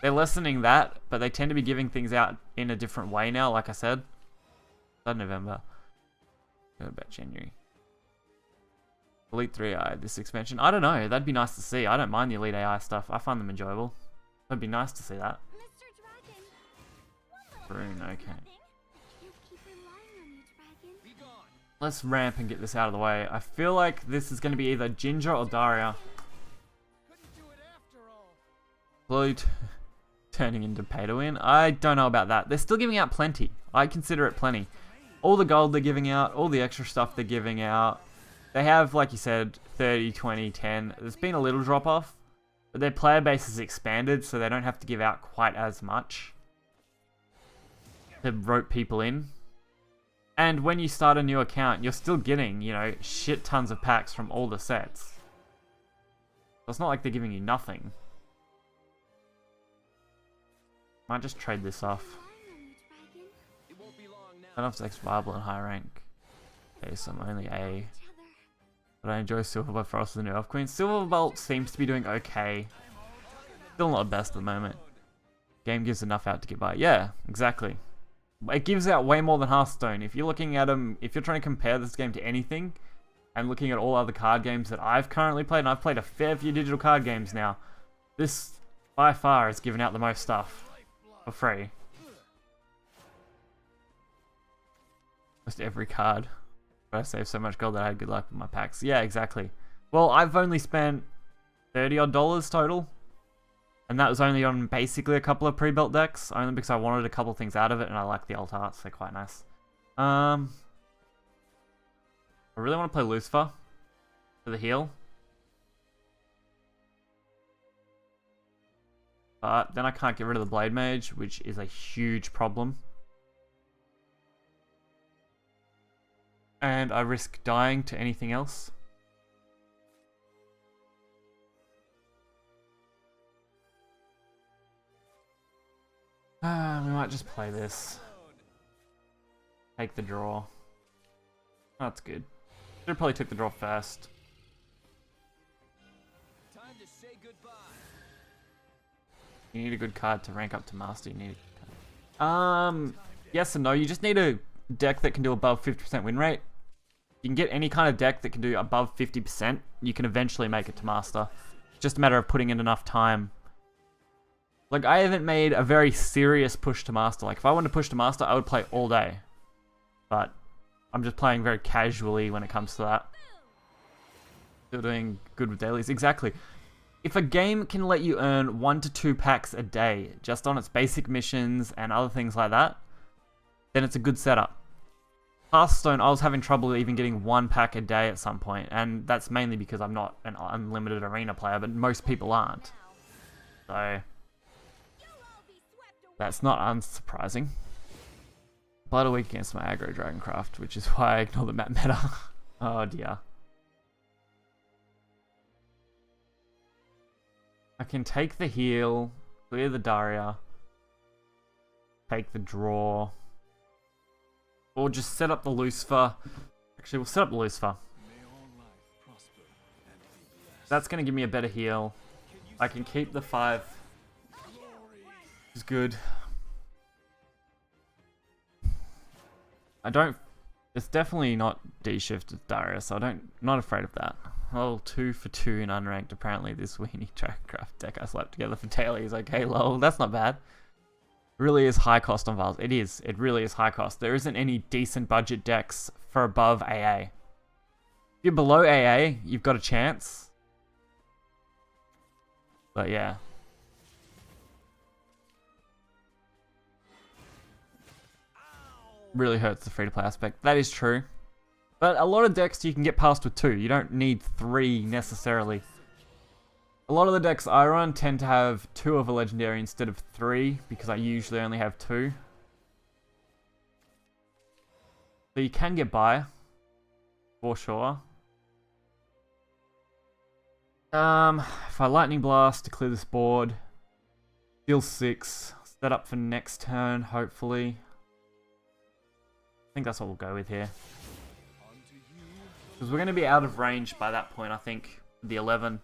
They're lessening that, but they tend to be giving things out in a different way now, like I said. That November. What about January? Elite 3 AI, this expansion. I don't know. That'd be nice to see. I don't mind the Elite AI stuff. I find them enjoyable. It'd be nice to see that. Rune, okay. Let's ramp and get this out of the way. I feel like this is going to be either Ginger or Daria. Blue turning into pay to win. I don't know about that. They're still giving out plenty. I consider it plenty. All the gold they're giving out, all the extra stuff they're giving out. They have, like you said, 30, 20, 10. There's been a little drop off, but their player base is expanded, so they don't have to give out quite as much to rope people in. And when you start a new account, you're still getting, you know, shit tons of packs from all the sets. So it's not like they're giving you nothing. Might just trade this off. Enough X viable and high rank. Okay, so I'm only A. But I enjoy Silverbolt for us as the new Elf Queen. Silverbolt seems to be doing okay. Still not the best at the moment. Game gives enough out to get by. Yeah, exactly. It gives out way more than Hearthstone. If you're looking at them, if you're trying to compare this game to anything, and looking at all other card games that I've currently played, and I've played a fair few digital card games now, this by far is giving out the most stuff for free. Almost every card. But I saved so much gold that I had good luck with my packs. Yeah, exactly. Well, I've only spent $30 odd total. And that was only on basically a couple of pre-built decks. Only because I wanted a couple things out of it and I like the alt arts. They're quite nice. I really want to play Lucifer for the heal. But then I can't get rid of the Blade Mage, which is a huge problem. And I risk dying to anything else. We might just play this. Take the draw. That's good. Should've probably took the draw first. Time to say goodbye. You need a good card to rank up to master. You need a good card. Yes and no. You just need a deck that can do above 50% win rate. You can get any kind of deck that can do above 50%. You can eventually make it to master. It's just a matter of putting in enough time. Like, I haven't made a very serious push to master. Like, if I wanted to push to master, I would play all day. But I'm just playing very casually when it comes to that. Still doing good with dailies. Exactly. If a game can let you earn 1 to 2 packs a day, just on its basic missions and other things like that, then it's a good setup. Hearthstone, I was having trouble even getting 1 pack a day at some point, and that's mainly because I'm not an unlimited arena player, but most people aren't. So that's not unsurprising. But a week against my aggro Dragoncraft, which is why I ignore the map meta. Oh dear. I can take the heal, clear the Daria, take the draw, or just set up the Lucifer. Actually, we'll set up the Lucifer. That's going to give me a better heal. I can keep the 5. Which is good. I don't... It's definitely not D-shift with Daria, so not afraid of that. Oh, 2 for 2 in unranked. Apparently this weenie Dragoncraft deck I slapped together for dailies. Okay, lol. That's not bad. Really is high cost on Vials. It is. It really is high cost. There isn't any decent budget decks for above AA. If you're below AA, you've got a chance. But yeah. Really hurts the free-to-play aspect. That is true. But a lot of decks you can get past with 2. You don't need 3 necessarily. A lot of the decks I run tend to have 2 of a legendary instead of 3, because I usually only have 2. So you can get by, for sure. If I Lightning Blast to clear this board, deal 6, set up for next turn, hopefully. I think that's what we'll go with here. Because we're going to be out of range by that point, I think, the 11.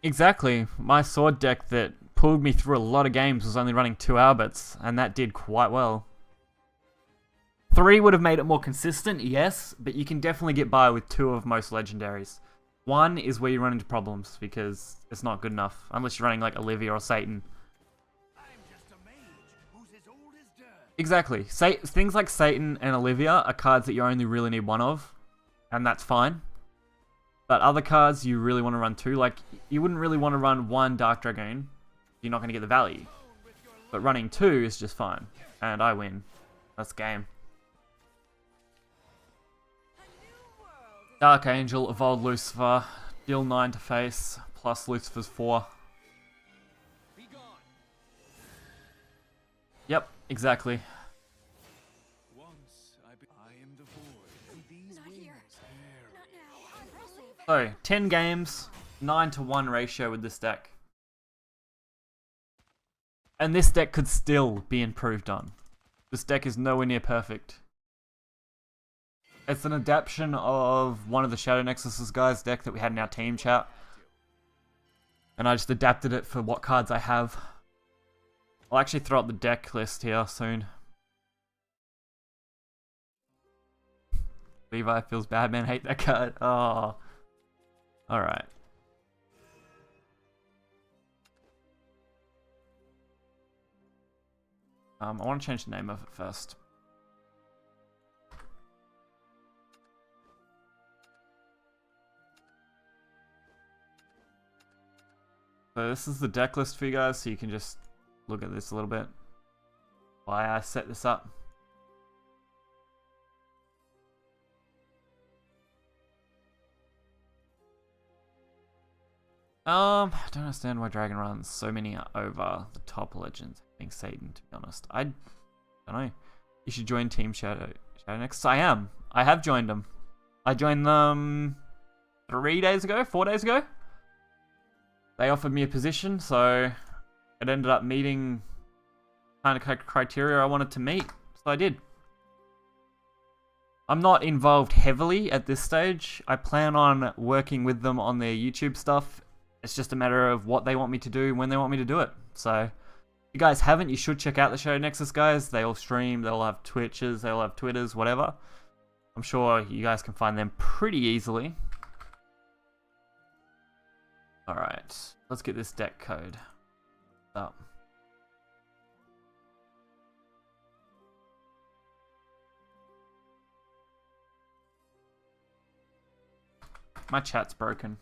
Exactly. My sword deck that pulled me through a lot of games was only running 2 Alberts, and that did quite well. 3 would have made it more consistent, yes, but you can definitely get by with 2 of most legendaries. 1 is where you run into problems, because it's not good enough, unless you're running like Olivia or Satan. Exactly. Things like Satan and Olivia are cards that you only really need 1 of, and that's fine. But other cards you really want to run 2, like you wouldn't really want to run 1 Dark Dragoon, you're not going to get the value. But running 2 is just fine, and I win. That's game. Dark Angel, Evolved Lucifer, deal 9 to face, plus Lucifer's 4. Yep, exactly. So, 10 games, 9-to-1 ratio with this deck. And this deck could still be improved on. This deck is nowhere near perfect. It's an adaptation of one of the Shadow Nexus's guys' deck that we had in our team chat. And I just adapted it for what cards I have. I'll actually throw up the deck list here soon. Levi feels bad, man. Hate that card. Oh. Alright. I want to change the name of it first. So this is the deck list for you guys, so you can just look at this a little bit. Why I set this up. I don't understand why Dragon runs so many over the top legends, being Satan, to be honest. I don't know. You should join Team Shadow Nexus. I am. I have joined them. I joined them 4 days ago. They offered me a position, so it ended up meeting kind of criteria I wanted to meet, so I did. I'm not involved heavily at this stage. I plan on working with them on their YouTube stuff. It's just a matter of what they want me to do, when they want me to do it. So, if you guys haven't, you should check out the Shadow Nexus guys. They all stream, they'll have Twitches, they'll have Twitters, whatever. I'm sure you guys can find them pretty easily. Alright, let's get this deck code up. My chat's broken.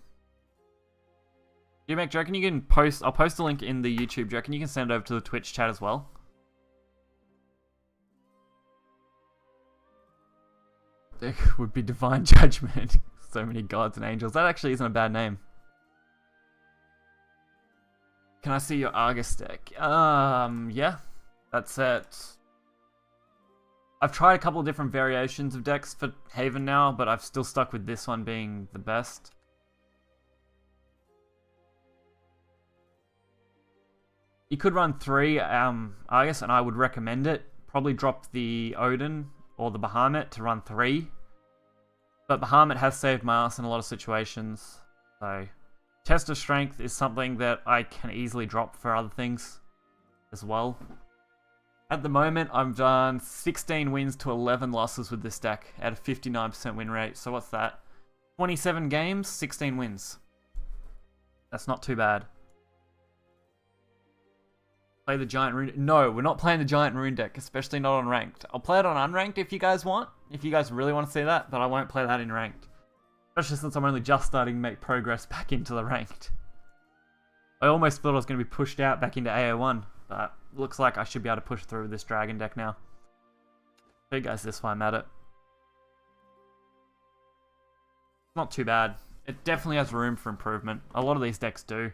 G-Mac, do you reckon you can post... I'll post a link in the YouTube. Do you reckon you can send it over to the Twitch chat as well? There would be divine judgment. So many gods and angels. That actually isn't a bad name. Can I see your Argus deck? Yeah. That's it. I've tried a couple of different variations of decks for Haven now, but I've still stuck with this one being the best. You could run 3 Argus, and I would recommend it. Probably drop the Odin or the Bahamut to run 3. But Bahamut has saved my ass in a lot of situations. So, Test of Strength is something that I can easily drop for other things as well. At the moment, I've done 16 wins to 11 losses with this deck at a 59% win rate. So what's that? 27 games, 16 wins. That's not too bad. Play the Giant Rune... No, we're not playing the Giant Rune deck, especially not on Ranked. I'll play it on Unranked if you guys want, if you guys really want to see that, but I won't play that in Ranked. Especially since I'm only just starting to make progress back into the Ranked. I almost thought I was going to be pushed out back into AO1, but looks like I should be able to push through with this Dragon deck now. Show you guys this while I'm at it. not too bad. It definitely has room for improvement. A lot of these decks do.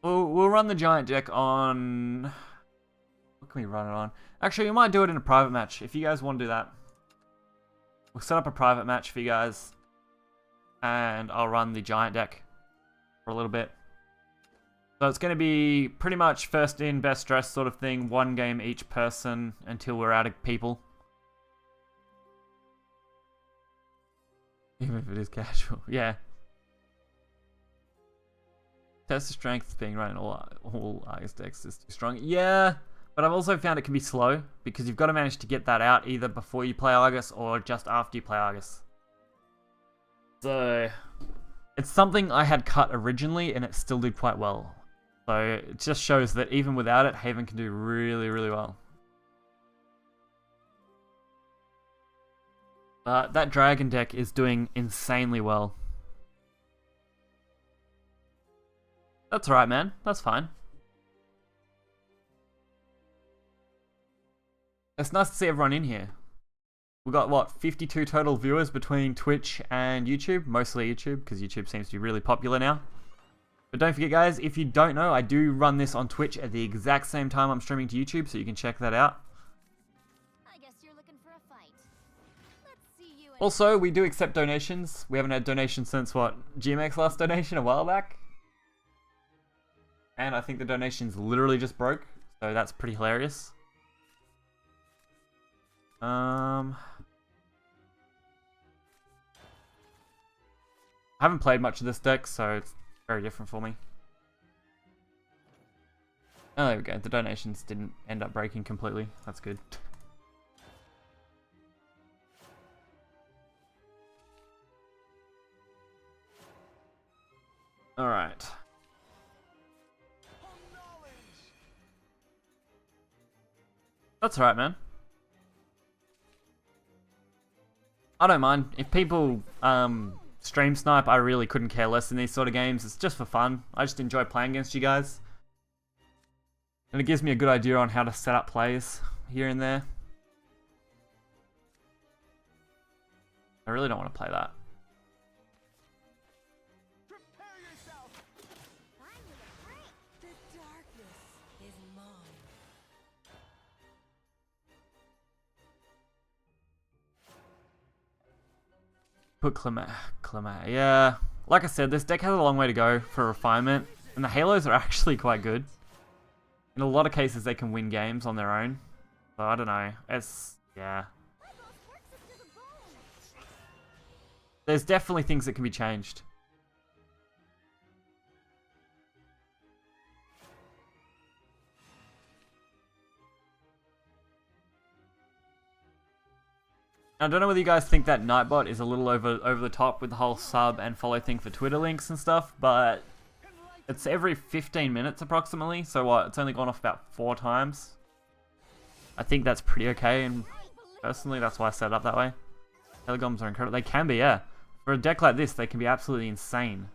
We'll run the giant deck on... What can we run it on? Actually, we might do it in a private match, if you guys want to do that. We'll set up a private match for you guys. And I'll run the giant deck for a little bit. So it's going to be pretty much first in, best dressed sort of thing. 1 game each person until we're out of people. Even if it is casual. Yeah. Test the strength being run in all Argus decks is too strong. Yeah, but I've also found it can be slow because you've got to manage to get that out either before you play Argus or just after you play Argus. So it's something I had cut originally and it still did quite well. So it just shows that even without it, Haven can do really, really well. That dragon deck is doing insanely well. That's alright, man. That's fine. It's nice to see everyone in here. We've got, what, 52 total viewers between Twitch and YouTube? Mostly YouTube, because YouTube seems to be really popular now. But don't forget, guys, if you don't know, I do run this on Twitch at the exact same time I'm streaming to YouTube, so you can check that out. I guess you're looking for a fight. Let's see you. Also, we do accept donations. We haven't had donations since, what, GMX last donation a while back? And I think the donations literally just broke, so that's pretty hilarious. I haven't played much of this deck, so it's very different for me. Oh, there we go. The donations didn't end up breaking completely. That's good. Alright. That's alright, man. I don't mind. If people stream snipe, I really couldn't care less in these sort of games. It's just for fun. I just enjoy playing against you guys. And it gives me a good idea on how to set up plays here and there. I really don't want to play that. Prepare yourself. Finally a break. The darkness is mine. Put Clement. Yeah. Like I said, this deck has a long way to go for refinement. And the Halos are actually quite good. In a lot of cases, they can win games on their own. So I don't know. It's... yeah. There's definitely things that can be changed. I don't know whether you guys think that Nightbot is a little over the top with the whole sub and follow thing for Twitter links and stuff, but it's every 15 minutes approximately, so what, it's only gone off about 4 times. I think that's pretty okay, and personally that's why I set it up that way. Telegoms are incredible. They can be, yeah. For a deck like this, they can be absolutely insane.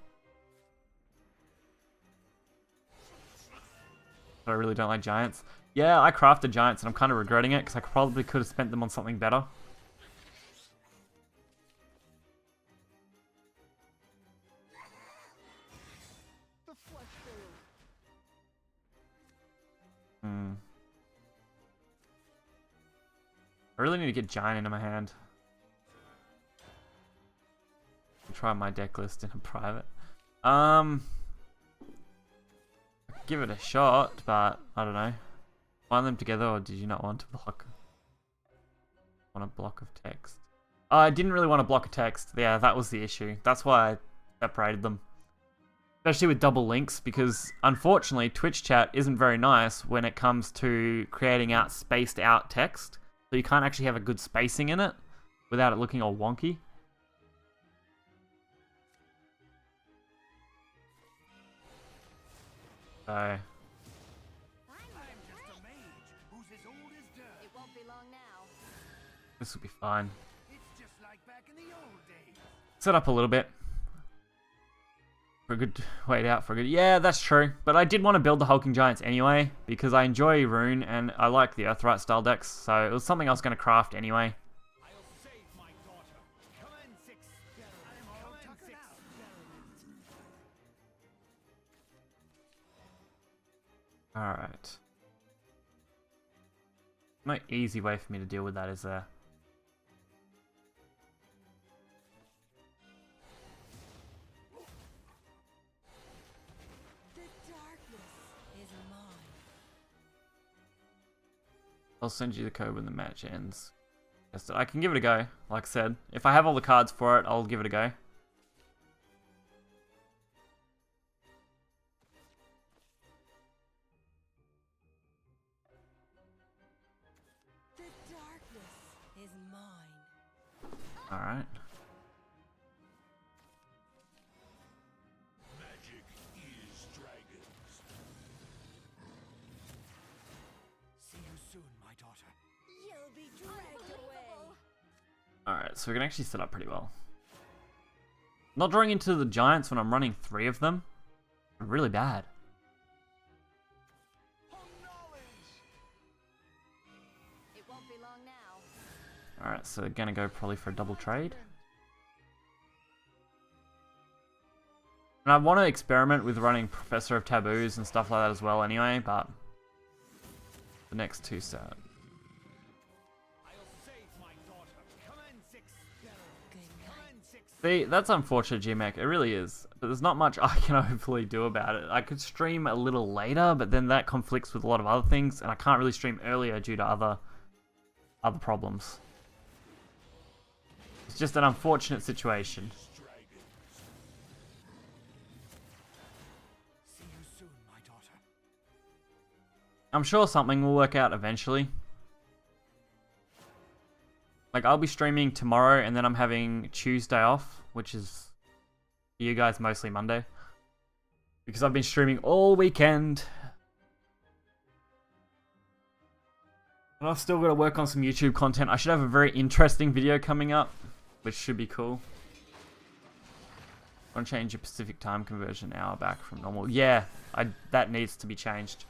But I really don't like Giants. Yeah, I crafted Giants and I'm kind of regretting it because I probably could have spent them on something better. I really need to get Giant into my hand. I'll try my deck list in a private. I could give it a shot, but I don't know. Bind them together, or did you not want to block? Want a block of text? I didn't really want to block a text. Yeah, that was the issue. That's why I separated them. Especially with double links, because unfortunately Twitch chat isn't very nice when it comes to creating out spaced out text. So you can't actually have a good spacing in it without it looking all wonky. So I'm just a mage who's as old as dirt. It won't be long now. this will be fine. It's just like back in the old days. Set up a little bit. For a good wait out for a good... Yeah, that's true. But I did want to build the Hulking Giants anyway, because I enjoy Rune and I like the Earthright style decks, so it was something I was going to craft anyway. I'll save my daughter. Alright. No easy way for me to deal with that, is there? The darkness is mine. I'll send you the code when the match ends. Yes, I can give it a go, like I said. If I have all the cards for it, I'll give it a go. The darkness is mine. Alright. Magic is dragons. See you soon, my daughter. You'll be dragged away. Alright, so we can actually set up pretty well. Not drawing into the giants when I'm running 3 of them. Really bad. It won't be long now. Alright, so gonna go probably for a double trade. And I want to experiment with running Professor of Taboos and stuff like that as well anyway, but the next 2 set. I'll save my daughter. Come on, six. Good Come night. on, six. See, that's unfortunate, GMAC. It really is. But there's not much I can hopefully do about it. I could stream a little later, but then that conflicts with a lot of other things, and I can't really stream earlier due to other problems. It's just an unfortunate situation. See you soon, my daughter. I'm sure something will work out eventually. Like, I'll be streaming tomorrow, and then I'm having Tuesday off, which is for you guys mostly Monday. Because I've been streaming all weekend. And I've still got to work on some YouTube content. I should have a very interesting video coming up, which should be cool. I want to change your Pacific time conversion an hour back from normal. Yeah, that needs to be changed.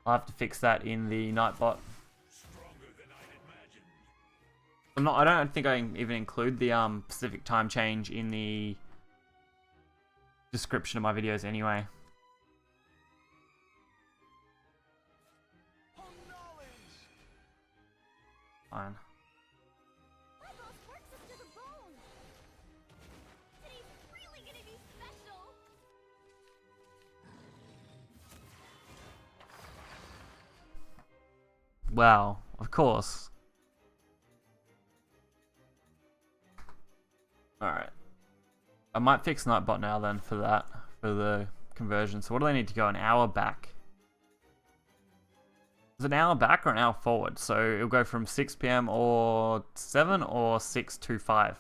I'll have to fix that in the Nightbot. I don't think I even include the Pacific time change in the description of my videos anyway. Fine. My boss works us to the bone. Today's really gonna be special. Wow, of course. Alright. I might fix Nightbot now then for that, for the conversion. So what do they need to go? An hour back? Is it an hour back or an hour forward? So it'll go from 6 PM or 7 or 6 to 5.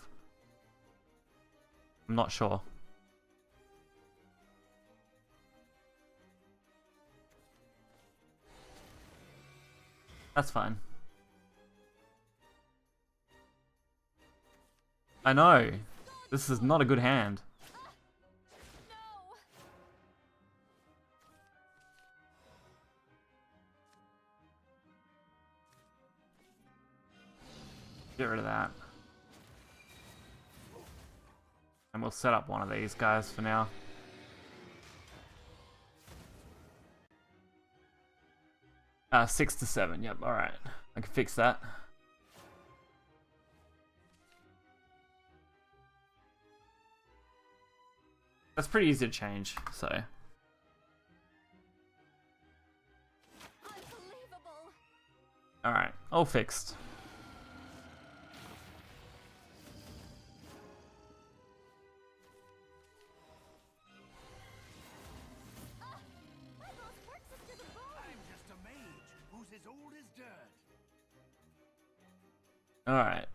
I'm not sure. That's fine. I know. This is not a good hand. No. Get rid of that. And we'll set up one of these guys for now. Uh, 6 to 7, yep, alright. I can fix that. That's pretty easy to change, so. Unbelievable. Alright, all fixed. My boss works us to the bone. I'm just a mage who's as old as dirt. Alright.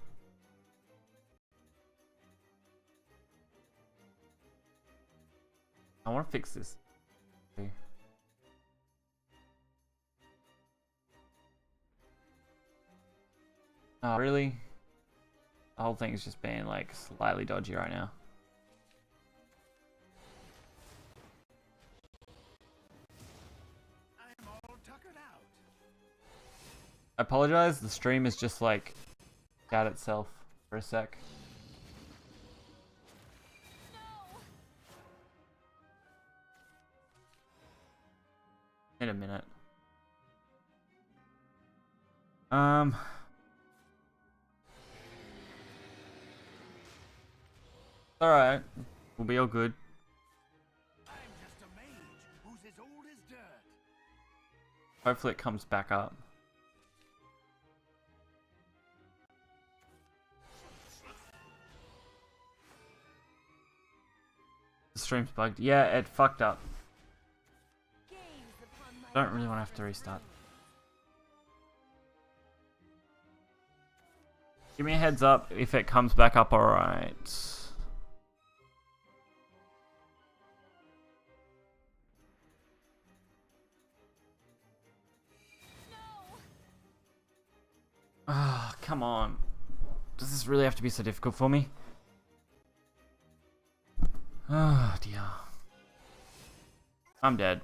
I want to fix this. Okay. Oh, really? The whole thing is just being like slightly dodgy right now. I'm all tuckered out. I apologize, the stream is just like at itself for a sec. No. a minute. Alright. We'll be all good. I'm just a mage who's as old as dirt. Hopefully it comes back up. The stream's bugged. Yeah, it fucked up. Gaze upon my Don't really want to have to restart. Give me a heads up if it comes back up alright. Ah, come on. Does this really have to be so difficult for me? Oh dear. I'm dead.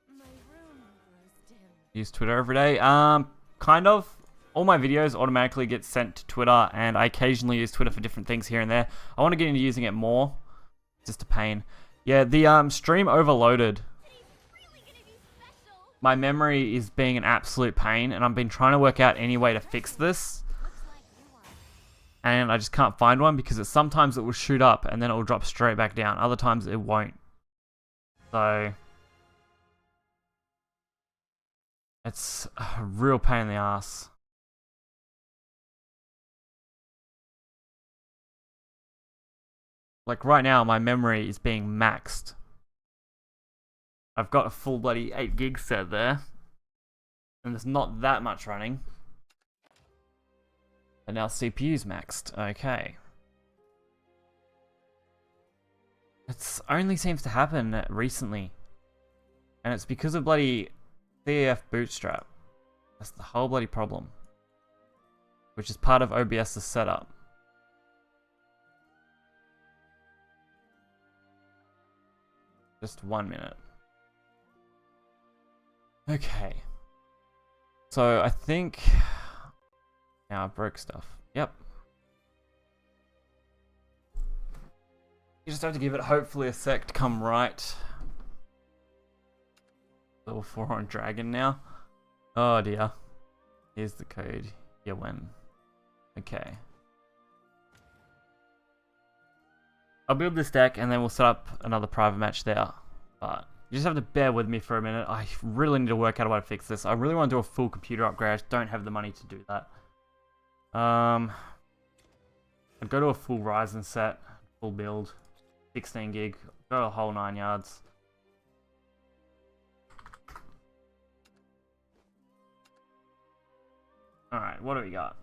My room grows dim. Use Twitter every day. Kind of. All my videos automatically get sent to Twitter, and I occasionally use Twitter for different things here and there. I want to get into using it more. It's just a pain. Yeah, the stream overloaded. Really gonna be special. My memory is being an absolute pain, and I've been trying to work out any way to fix this. Looks like you are. And I just can't find one because sometimes it will shoot up and then it will drop straight back down. Other times it won't. So it's a real pain in the ass. Like right now, my memory is being maxed. I've got a full bloody 8 gig set there. And there's not that much running. And now CPU's maxed. Okay. It only seems to happen recently. And it's because of bloody CAF Bootstrap. That's the whole bloody problem. Which is part of OBS's setup. Just 1 minute. Okay. So I think... Now I broke stuff. Yep. You just have to give it hopefully a sec to come right. Level 4 on Dragon now. Oh dear. Here's the code. Yeah, when. Okay. I'll build this deck and then we'll set up another private match there. But you just have to bear with me for a minute. I really need to work out how to fix this. I really want to do a full computer upgrade. I just don't have the money to do that. I'd go to a full Ryzen set, full build, 16 gig, go a whole 9 yards. Alright, what do we got?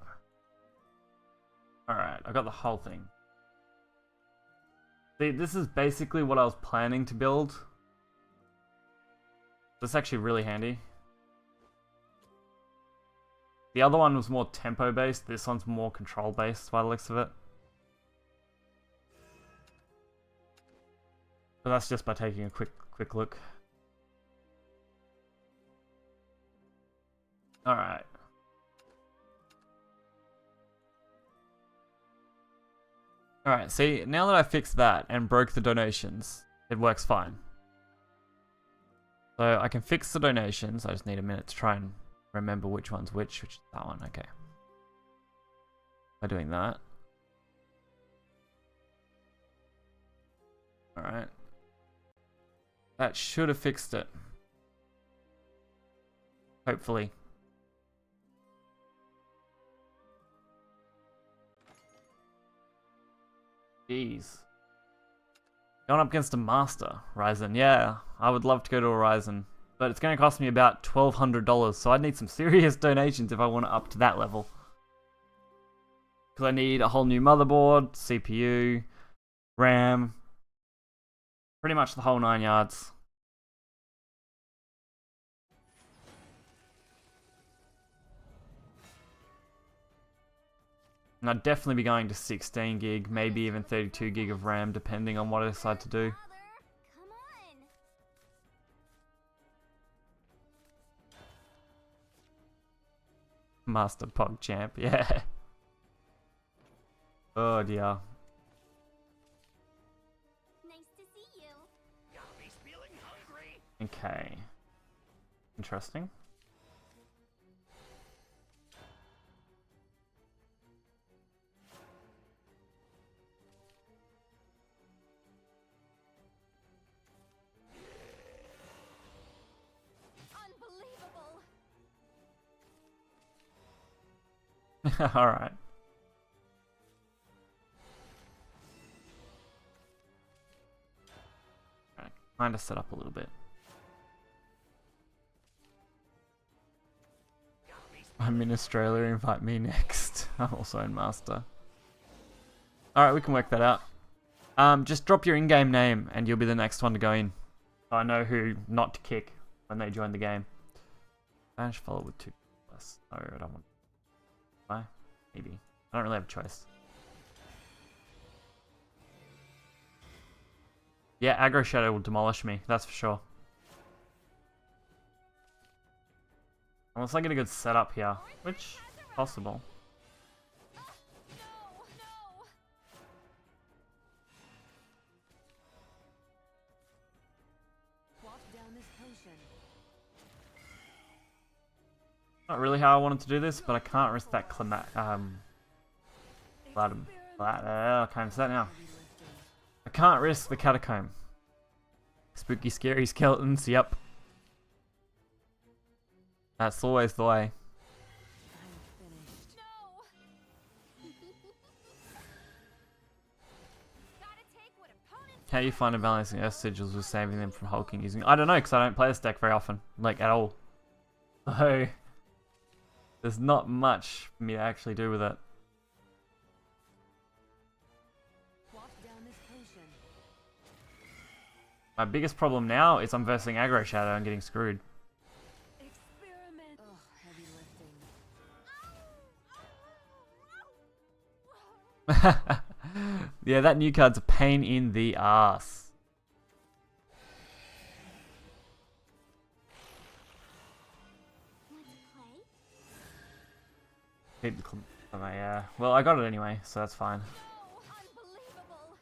Alright, I got the whole thing. See, this is basically what I was planning to build. This is actually really handy. The other one was more tempo based, this one's more control based by the looks of it. But that's just by taking a quick look. Alright. Alright, see, now that I fixed that and broke the donations, it works fine. So I can fix the donations, I just need a minute to try and remember which one's which is that one, okay. By doing that. Alright. That should have fixed it. Hopefully. Jeez. Going up against a master, Ryzen. Yeah, I would love to go to a Ryzen. But it's going to cost me about $1,200, so I'd need some serious donations if I want it up to that level. Because I need a whole new motherboard, CPU, RAM. Pretty much the whole 9 yards. And I'd definitely be going to 16 gig, maybe even 32 gig of RAM, depending on what I decide to do. Father, come on. Master PogChamp, yeah. Oh dear. see you. Gobby's feeling hungry. Okay. Interesting. Unbelievable. Alright. Kind of set up a little bit. I'm in Australia, invite me next. I'm also in Master. Alright, we can work that out. Just drop your in-game name and you'll be the next one to go in. So I know who not to kick when they join the game. Banish follow with 2 plus. No, I don't want. Why? Maybe. I don't really have a choice. Yeah, aggro shadow will demolish me, that's for sure. Unless I get a good setup here, which is possible. No, no. Walk down this potion. Not really how I wanted to do this, but I can't risk that I can't say that now. I can't risk the catacomb. Spooky, scary skeletons, yep. That's always the way. I'm finished. No. Gotta take what opponents How you find and balancing Earth sigils with saving them from hulking using... I don't know, because I don't play this deck very often. Like, at all. So, there's not much for me to actually do with it. Walk down this potion. My biggest problem now is I'm versing aggro shadow and getting screwed. Experiment. Ugh, heavy lifting. Yeah, that new card's a pain in the ass. want to play? Yeah. Well, I got it anyway, so that's fine. No, unbelievable.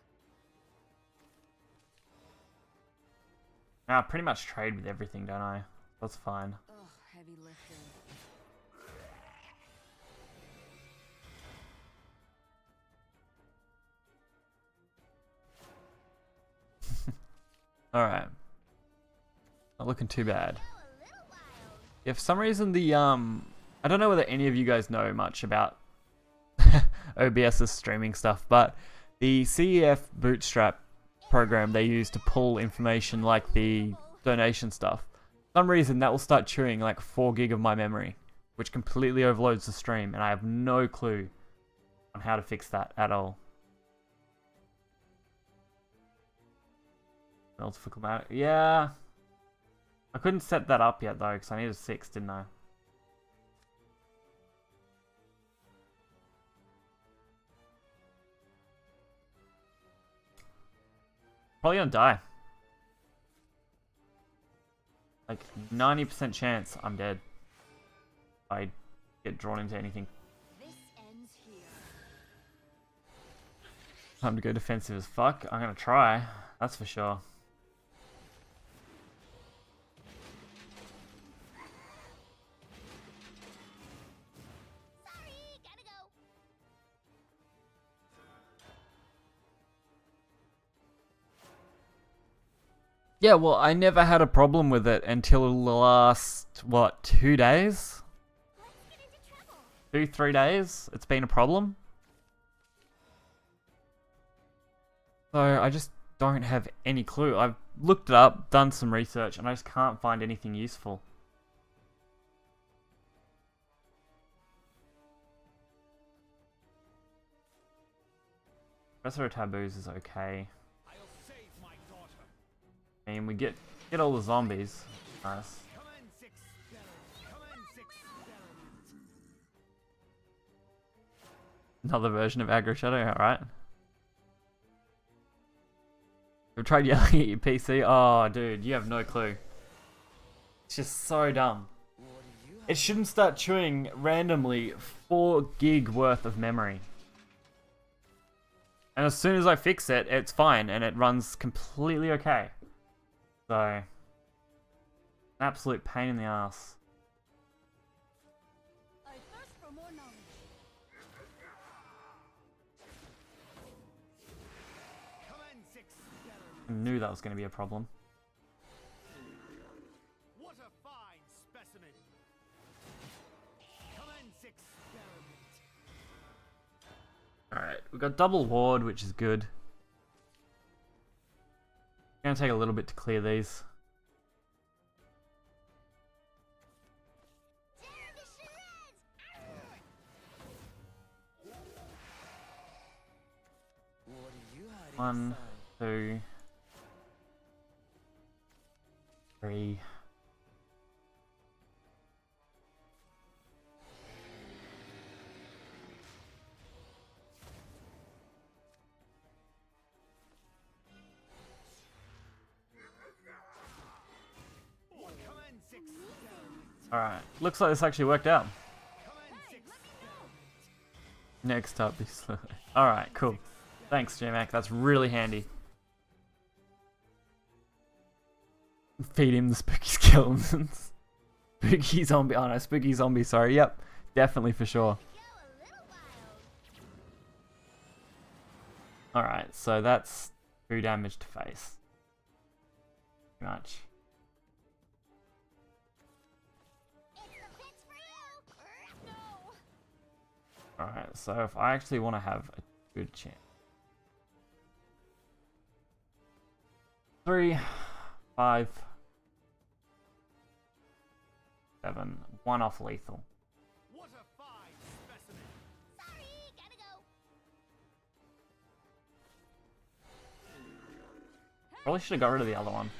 Now I pretty much trade with everything, don't I? That's fine. Ugh, heavy lifting. Alright. Not looking too bad. Still a little wild. Yeah, for some reason the I don't know whether any of you guys know much about OBS's streaming stuff, but the CEF Bootstrap program they use to pull information like the donation stuff, for some reason that will start chewing like 4 gig of my memory, which completely overloads the stream, and I have no clue on how to fix that at all. Multiple matter. Yeah. I couldn't set that up yet though, because I needed 6, didn't I? Probably gonna die. Like 90% chance I'm dead. If I get drawn into anything. This ends here. Time to go defensive as fuck. I'm gonna try. That's for sure. Sorry, gotta go. Yeah, well, I never had a problem with it until the last, what, 2 days? Let's get into trouble. 2-3 days? It's been a problem. So I just don't have any clue. I've looked it up, done some research, and I just can't find anything useful. Professor Taboos is okay. I'll save my daughter. I mean, we get all the zombies. Nice. Come on, 6 skeletons. Come on, 6 skeletons. Another version of Aggro Shadow, alright. We've tried yelling at your PC. Oh, dude, you have no clue. It's just so dumb. It shouldn't start chewing randomly 4 gig worth of memory. And as soon as I fix it, it's fine and it runs completely okay. So, an absolute pain in the ass. I thirst for more knowledge. Commence experiment. I knew that was going to be a problem. What a fine specimen. Commence experiment. Alright, we've got double ward, which is good. It's going to take a little bit to clear these. What are you hiding 1, inside? 2, 3. Commence experiment. Alright, looks like this actually worked out. Commence experiment. Next up is... Alright, cool. Thanks, J-Mac, that's really handy. Feed him the spooky skeletons. Spooky zombie, oh no, spooky zombie, sorry, yep. Definitely for sure. Go a little wild. Alright, so that's 2 damage to face. Pretty much. It's the pits for you. No. Alright, so if I actually want to have a good chance. 3, 5, 7, 1 off lethal. What a fine specimen. Sorry, gotta go. Probably should have got rid of the other one.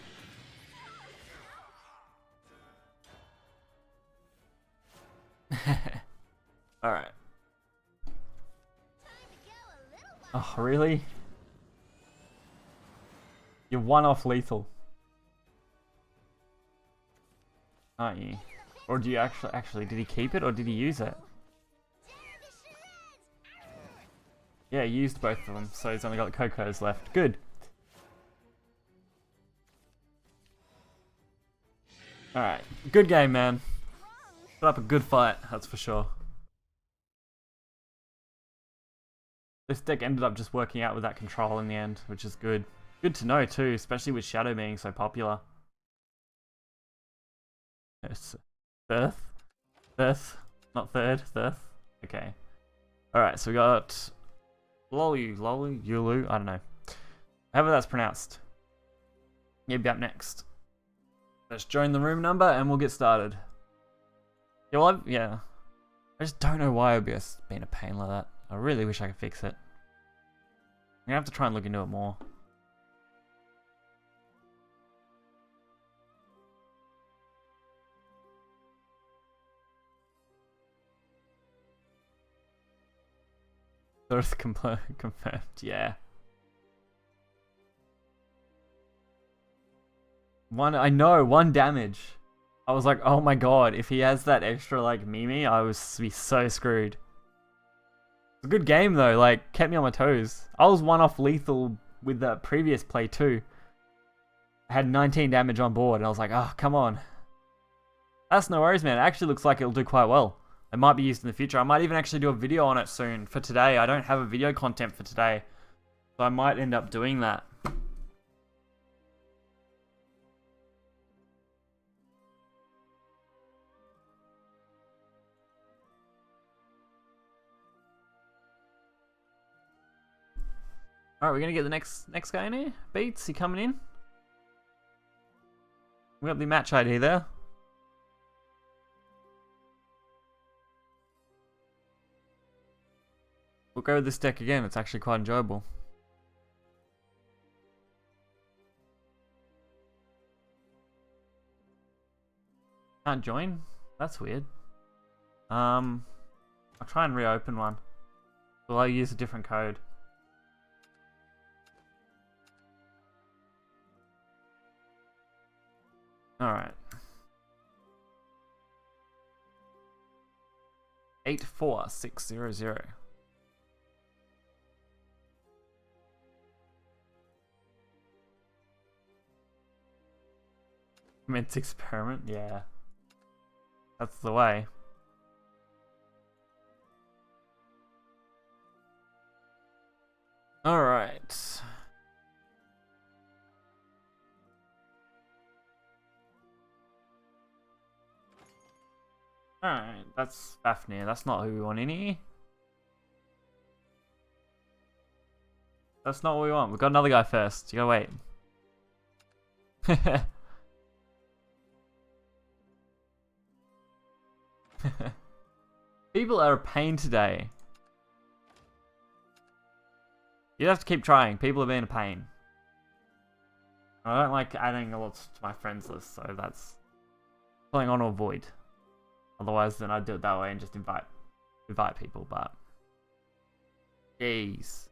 Alright. Time to go a little wild. Oh, really? You're 1 off lethal. Aren't you? Or do you actually did he keep it or did he use it? Yeah, he used both of them, so he's only got the Cocos left. Good. Alright, good game, man. Put up a good fight, that's for sure. This deck ended up just working out with that control in the end, which is good. Good to know too, especially with Shadow being so popular. Yes. Thirth? Not third, Thirth. Okay. Alright, so we got Yulu, I don't know. However that's pronounced. He'll be up next. Let's join the room number and we'll get started. Yeah, well, yeah. I just don't know why OBS being a pain like that. I really wish I could fix it. I'm gonna have to try and look into it more. Earth confirmed, yeah. I know, 1 damage. I was like, oh my god, if he has that extra like Mimi, I would be so screwed. It's a good game though, like, kept me on my toes. I was 1 off lethal with the previous play too. I had 19 damage on board and I was like, oh, come on. That's no worries, man. It actually looks like it'll do quite well. It might be used in the future. I might even actually do a video on it soon. For today, I don't have a video content for today. So I might end up doing that. Alright, we're gonna get the next guy in here. Beats, he coming in? We got the match ID there. We'll go with this deck again, it's actually quite enjoyable. Can't join? That's weird. I'll try and reopen one. Will I use a different code? Alright. 84600. Commence experiment, yeah. That's the way. Alright. Alright, that's Fafnir. That's not who we want in here. That's not what we want. We've got another guy first. You gotta wait. People are a pain today. You have to keep trying. People are being a pain. I don't like adding a lot to my friends list, so that's something I want to avoid. Otherwise, then I'd do it that way and just invite people, but... Jeez.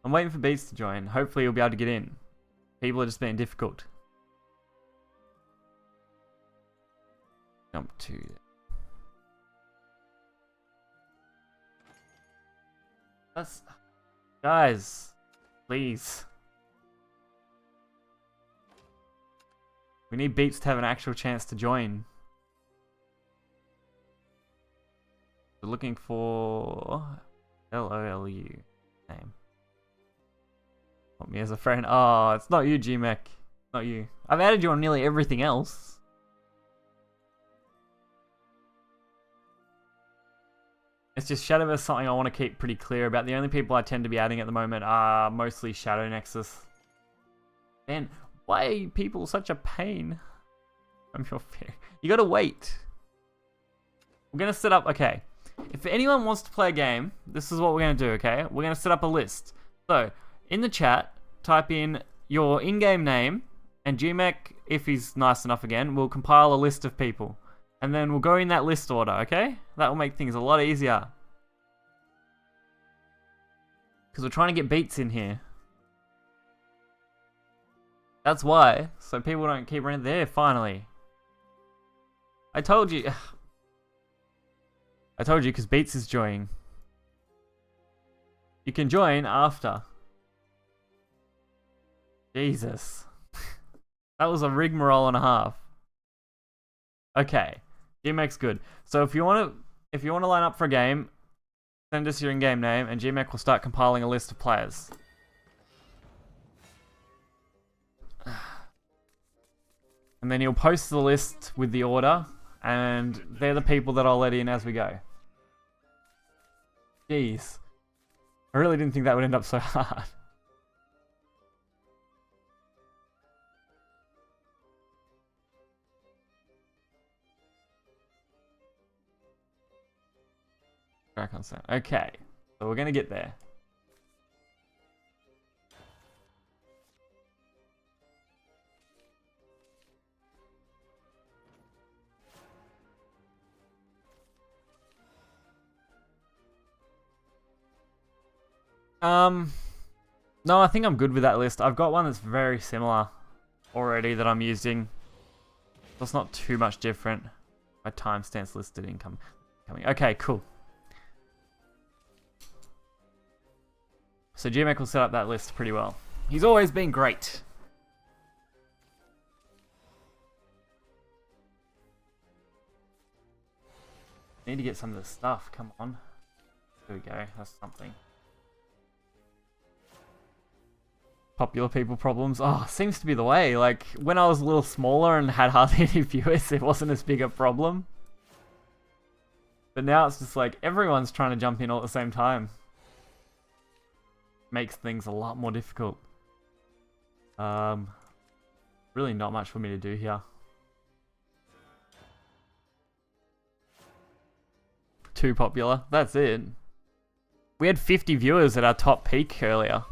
I'm waiting for Beats to join. Hopefully he'll be able to get in. People are just being difficult. Jump to... That's... Guys, please. We need Beats to have an actual chance to join. We're looking for... LOLU name. Want me as a friend? Oh, it's not you, GMEC. Not you. I've added you on nearly everything else. It's just Shadowverse something I want to keep pretty clear about. The only people I tend to be adding at the moment are mostly Shadow Nexus. Man, why are people such a pain? I'm your fear. You gotta wait. We're gonna set up, okay. If anyone wants to play a game, this is what we're gonna do, okay? We're gonna set up a list. So, in the chat, type in your in-game name, and GMEC, if he's nice enough again, will compile a list of people. And then we'll go in that list order, okay? That will make things a lot easier. Because we're trying to get Beats in here. That's why, so people don't keep running there, finally. I told you. I told you, because Beats is joining. You can join after. Jesus. That was a rigmarole and a half. Okay. GMEC's good. So if you want to line up for a game, send us your in-game name and GMEC will start compiling a list of players. And then he'll post the list with the order, and they're the people that I'll let in as we go. Jeez. I really didn't think that would end up so hard. Okay, so we're gonna get there. No, I think I'm good with that list. I've got one that's very similar already that I'm using. That's not too much different. My timestamps listed income coming. Okay, cool. So GMEC will set up that list pretty well. He's always been great. Need to get some of this stuff. Come on. There we go. That's something. Popular people problems. Oh, seems to be the way. Like, when I was a little smaller and had hardly any viewers, it wasn't as big a problem. But now it's just like, everyone's trying to jump in all at the same time. Makes things a lot more difficult. Really not much for me to do here. Too popular. That's it. We had 50 viewers at our top peak earlier.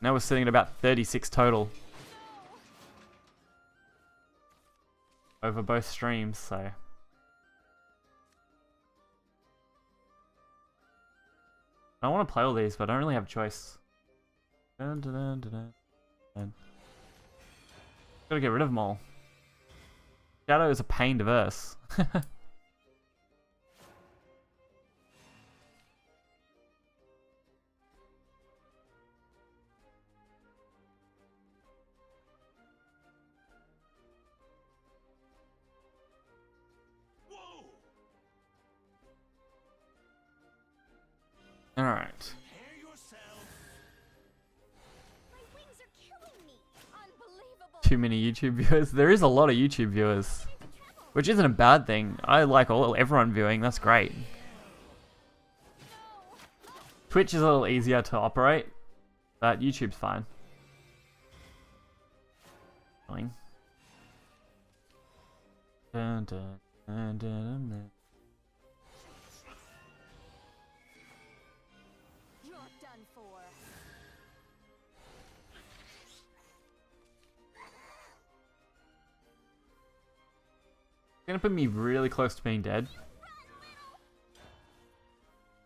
Now we're sitting at about 36 total. Over both streams, so... I want to play all these, but I don't really have a choice. Dun, dun, dun, dun, dun. Gotta get rid of them all. Shadow is a pain to verse. too many YouTube viewers. There is a lot of YouTube viewers, which isn't a bad thing. I like everyone viewing. That's great. Twitch is a little easier to operate, but YouTube's fine. Dun, dun, dun, dun, dun. You're done for. It's gonna put me really close to being dead,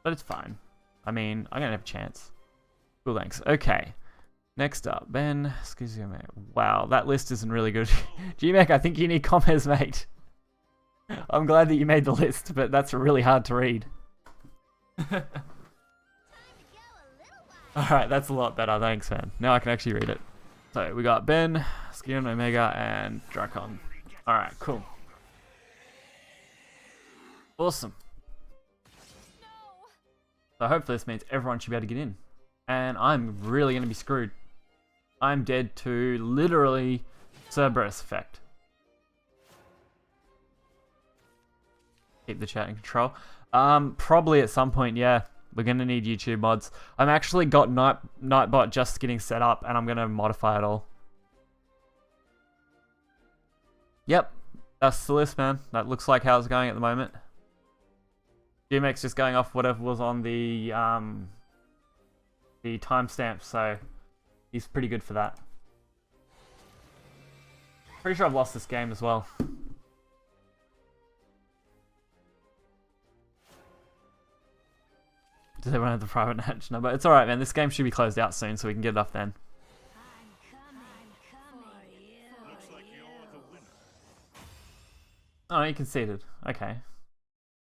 but it's fine. I mean, I'm gonna have a chance. Cool, thanks. Okay. Next up, Ben. Excuse me, mate. Wow, that list isn't really good. G-Mac, I think you need comments, mate. I'm glad that you made the list, but that's really hard to read. Alright, that's a lot better. Thanks, man. Now I can actually read it. So, we got Ben, Skin, Omega, and Drakon. Alright, cool. Awesome. So hopefully this means everyone should be able to get in. And I'm really going to be screwed. I'm dead to literally Cerberus effect. Keep the chat in control. Probably at some point, yeah. We're going to need YouTube mods. I'm actually got Nightbot just getting set up and I'm going to modify it all. Yep. That's the list, man. That looks like how it's going at the moment. GMX just going off whatever was on the timestamp, so he's pretty good for that. Pretty sure I've lost this game as well. Does everyone have the private match number? It's alright, man. This game should be closed out soon, so we can get it off then. Oh, you conceded. Okay.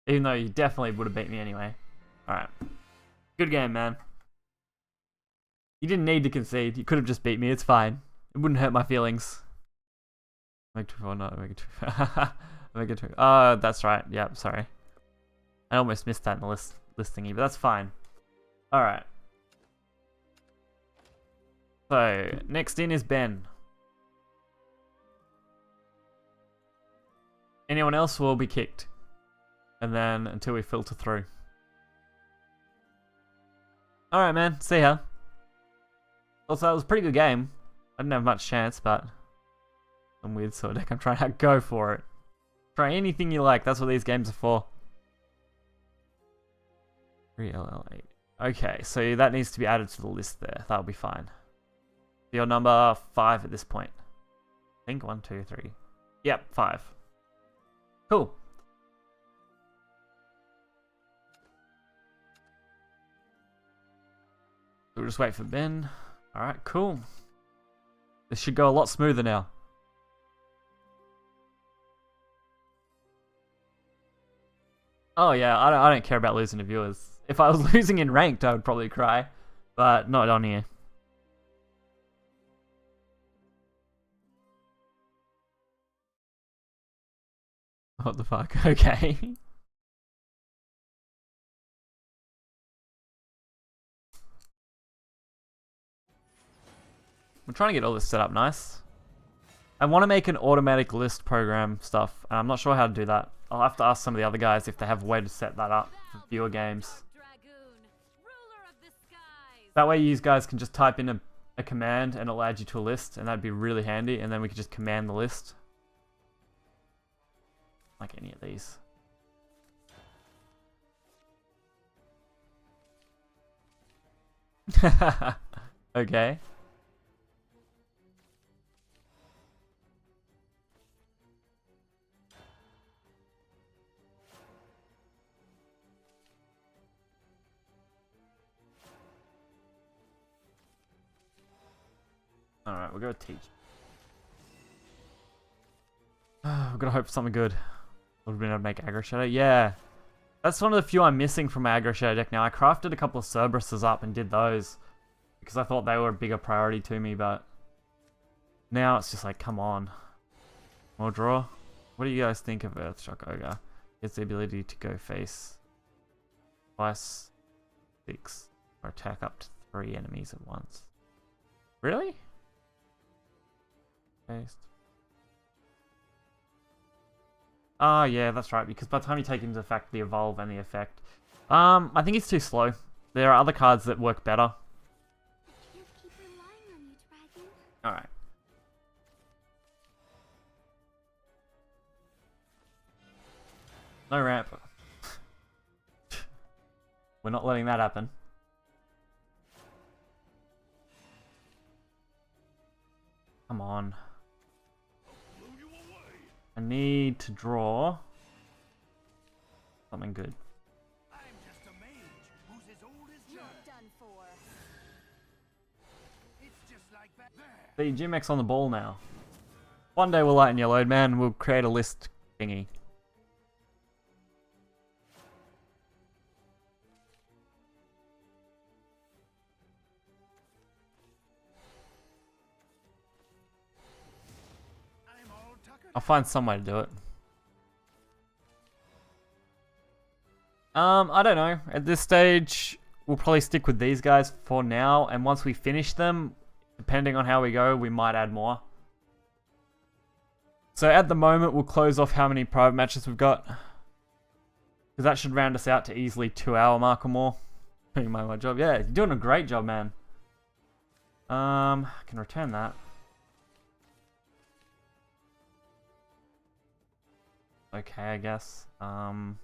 Even though you definitely would have beat me anyway. Alright. Good game, man. You didn't need to concede. You could have just beat me. It's fine. It wouldn't hurt my feelings. Make 2 or not make it 2. Make it 2. Oh, that's right. Yep, sorry. I almost missed that in the list thingy, but that's fine. Alright. So, next in is Ben. Anyone else will be kicked. And then until we filter through. Alright, man. See ya. Also, that was a pretty good game. I didn't have much chance, but some weird sword deck. I'm trying to go for it. Try anything you like. That's what these games are for. 3LL8. Okay, so that needs to be added to the list there. That'll be fine. You're number 5 at this point. I think 1, 2, 3. Yep, 5. Cool. We'll just wait for Ben. Alright, cool. This should go a lot smoother now. Oh yeah, I don't care about losing to viewers. If I was losing in ranked, I would probably cry. But not on here. What the fuck? Okay. I'm trying to get all this set up nice. I want to make an automatic list program stuff, and I'm not sure how to do that. I'll have to ask some of the other guys if they have a way to set that up for viewer games. That way you guys can just type in a command and it'll add you to a list, and that'd be really handy, and then we could just command the list. Like any of these. Okay. Alright, we'll go teach. We've got to hope for something good. Would have been able to make aggro shadow. Yeah. That's one of the few I'm missing from my aggro shadow deck now. I crafted a couple of Cerberuses up and did those because I thought they were a bigger priority to me, but now it's just like, come on. More draw. What do you guys think of Earthshock Ogre? It's the ability to go face twice, 6, or attack up to 3 enemies at once. Really? Paste. Ah, yeah, that's right, because by the time you take into effect the evolve and the effect, I think it's too slow. There are other cards that work better. I can't keep relying on you, Dragon. Alright. No ramp. We're not letting that happen. Come on. I need to draw something good. I'm just a mage who's as old as You're dirt. done for. It's just like that. There. See, Jimek's on the ball now. One day we'll lighten your load, man. We'll create a list thingy. I'm all tuckered. I'll find some way to do it. I don't know. At this stage, we'll probably stick with these guys for now, and once we finish them, depending on how we go, we might add more. So at the moment, we'll close off how many private matches we've got. Because that should round us out to easily 2-hour mark or more. Doing my job. Yeah, you're doing a great job, man. I can return that. Okay, I guess. On.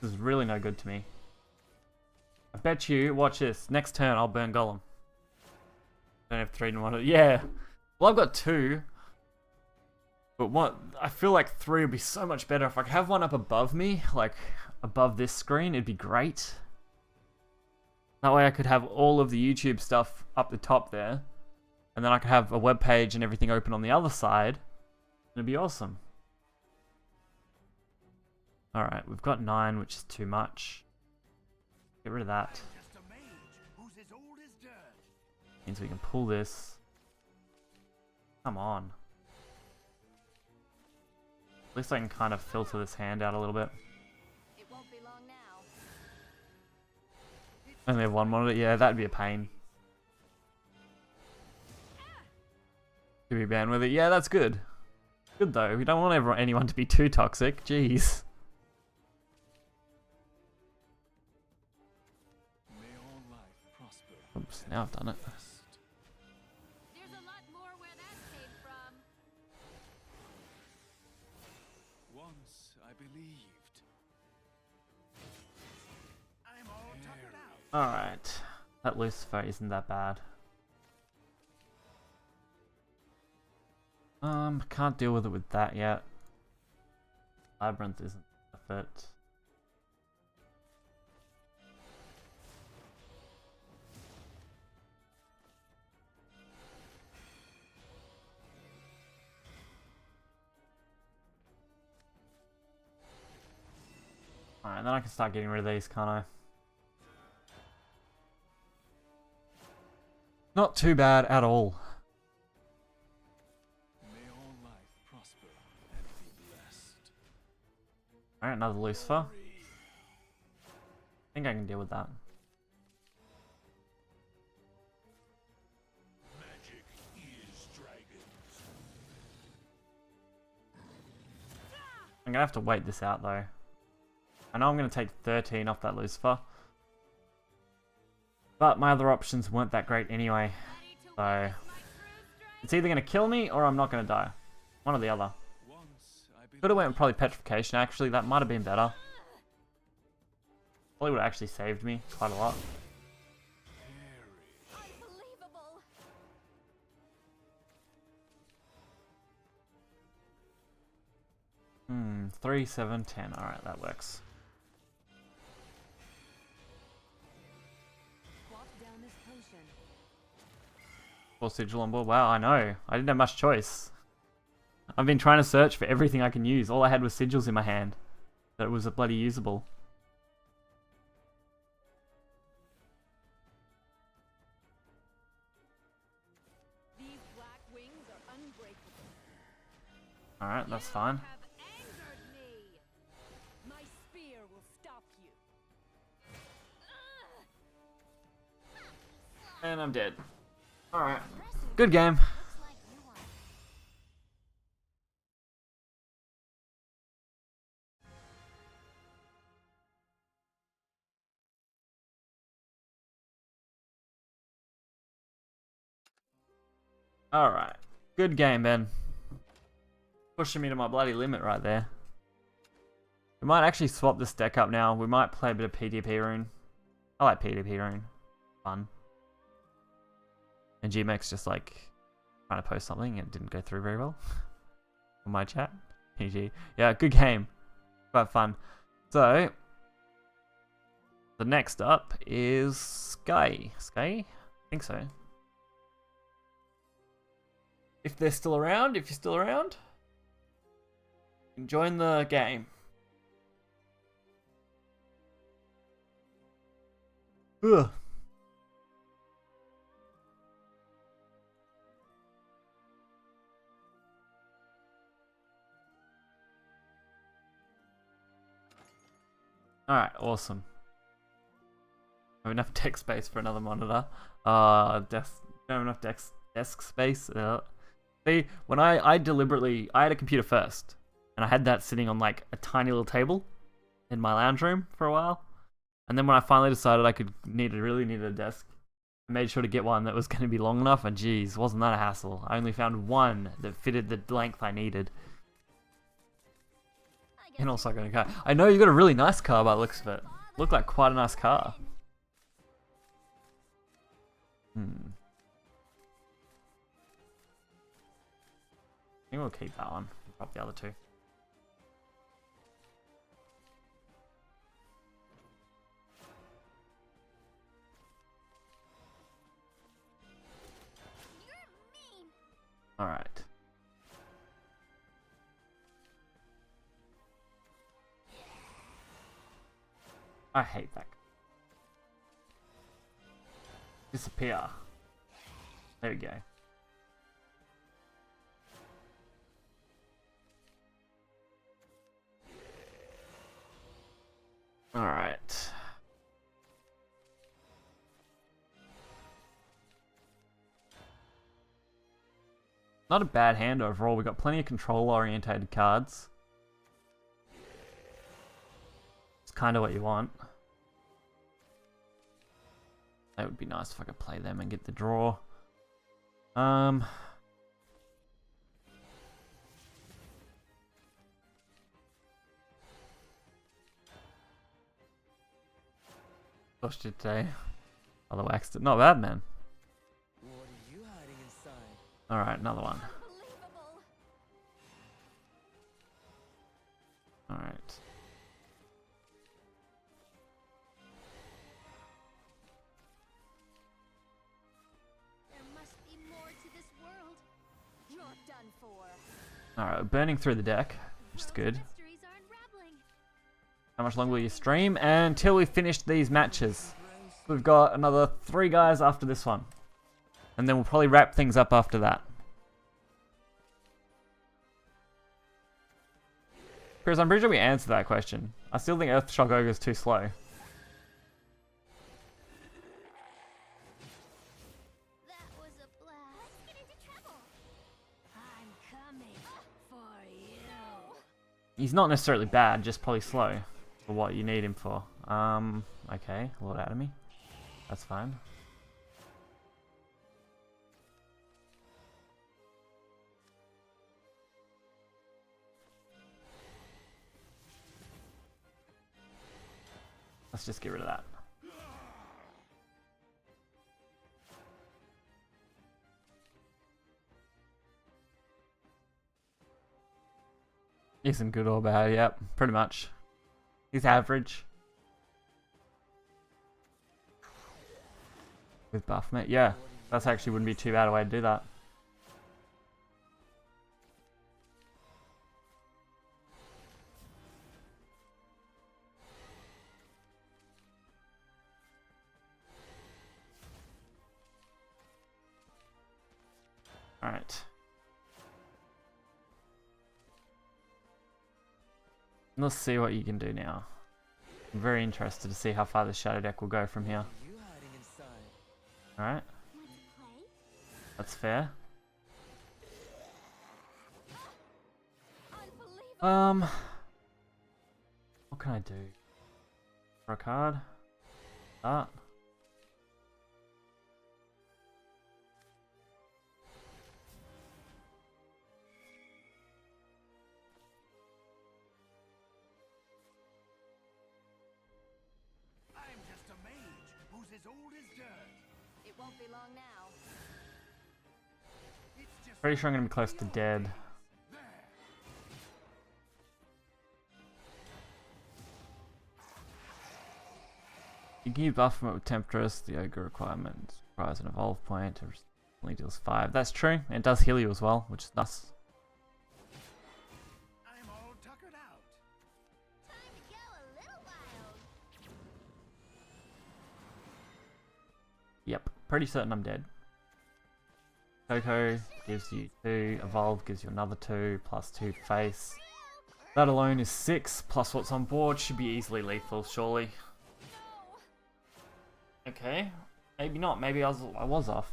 This is really no good to me. I bet you, watch this. Next turn, I'll burn Golem. Don't have 3 and 1. Yeah. Well, I've got 2. But what? I feel like 3 would be so much better. If I could have one up above me, like above this screen, it'd be great. That way I could have all of the YouTube stuff up the top there. And then I could have a web page and everything open on the other side. It'd be awesome. Alright, we've got 9, which is too much. Get rid of that. I'm just a mage who's as old as dirt. Means we can pull this. Come on. At least I can kind of filter this hand out a little bit. It won't be long now. Only have one monitor? Yeah, that'd be a pain. To be banned with it? Yeah, that's good. Good though. We don't want anyone to be too toxic. Jeez. May all life prosper. Oops, now I've done it. There's a lot more where that came from. Once I believed. I'm all tuckered out. Alright. That Lucifer isn't that bad. Can't deal with it with that yet. Labyrinth isn't worth it. Alright, then I can start getting rid of these, can't I? Not too bad at all. May all life prosper and be blessed. Alright, another Lucifer. I think I can deal with that. Magic is dragons. I'm gonna have to wait this out though. I know I'm gonna take 13 off that Lucifer. But my other options weren't that great anyway. So it's either gonna kill me or I'm not gonna die. One or the other. Once I Could have went with probably petrification actually, that might have been better. Probably would have actually saved me quite a lot. Unbelievable. 3, 7, 10. Alright, that works. Quaff down this potion. 4 sigil on board. Wow, I know. I didn't have much choice. I've been trying to search for everything I can use. All I had was sigils in my hand. That was a bloody usable. These black wings are unbreakable. Alright, that's fine. Have angered me. My spear will stop you. And I'm dead. Alright. Good game. Looks like you won. Alright. Good game, Ben. Pushing me to my bloody limit right there. We might actually swap this deck up now. We might play a bit of PvP rune. I like PvP rune. Fun. And GMX just like trying to post something and it didn't go through very well. On my chat. PG. Yeah, good game. Quite fun. So, the next up is Sky. Sky? I think so. If they're still around, if you're still around, join the game. Ugh. Alright, awesome. I have enough desk space for another monitor. Don't have enough desk space. See, when I deliberately, I had a computer first, and I had that sitting on like a tiny little table in my lounge room for a while. And then when I finally decided I really needed a desk, I made sure to get one that was going to be long enough, and geez, wasn't that a hassle. I only found one that fitted the length I needed. And also I got a car. I know you got a really nice car by the looks of it. Looked like quite a nice car. I think we'll keep that one. Drop the other two. You're mean. Alright. I hate that. Disappear. There we go. Alright. Not a bad hand overall. We got plenty of control-orientated cards. It's kind of what you want. That would be nice if I could play them and get the draw. Lost it today. Although waxed it. Not bad, man. What are you hiding inside? Alright, another one. Unbelievable. Alright. There must be more to this world. You're done for. Alright, burning through the deck, which is good. Mysteries are unraveling. How much longer will you stream? Until we finish these matches. We've got another 3 guys after this one. And then we'll probably wrap things up after that. Chris, I'm pretty sure we answered that question. I still think Earthshock Ogre is too slow. That was a blast. Let's get into trouble. I'm coming for you. He's not necessarily bad, just probably slow for what you need him for. Okay, Lord Atomy. That's fine. Let's just get rid of that. Isn't good or bad, yep, pretty much. He's average. With buff, mate, yeah. That's actually wouldn't be too bad a way to do that. Alright. Let's see what you can do now. I'm very interested to see how far the shadow deck will go from here. You hiding inside? Alright. That's fair. Unbelievable. What can I do? For a card? Start. I'm just a mage who's as old as dirt. It won't be long now. It's just Pretty sure I'm gonna be close to dead. there. You can use Buffament with Temptress. The Ogre requirement requires an evolve point. It only deals 5. That's true. It does heal you as well, which is nice. I'm all tuckered out. Time to go a little wild. Yep, pretty certain I'm dead. Coco gives you 2. Evolve gives you another 2, plus 2 face. That alone is 6, plus what's on board should be easily lethal, surely. Okay, maybe not. Maybe I was off.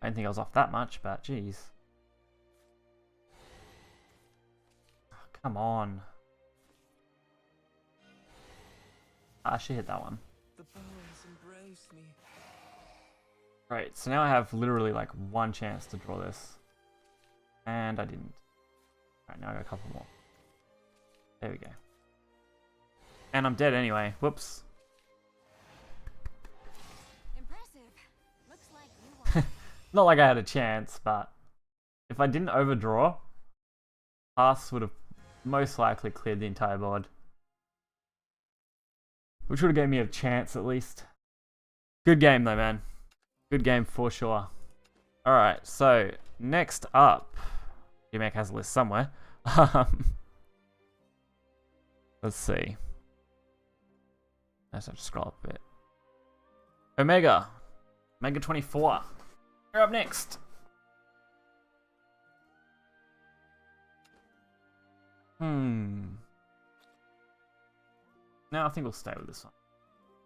I didn't think I was off that much, but geez. Oh, come on. I should hit that one. The bones embrace me. Right, so now I have literally like one chance to draw this. And I didn't. Alright, now I got a couple more. There we go. And I'm dead anyway. Whoops. Impressive. Looks like you won. Not like I had a chance, but if I didn't overdraw, Pass would have most likely cleared the entire board. Which would have gave me a chance at least. Good game though, man. Good game for sure. Alright, so next up, GMAC has a list somewhere. Let's see. I just have to scroll up a bit. Omega. Omega 24. You're up next. No, I think we'll stay with this one.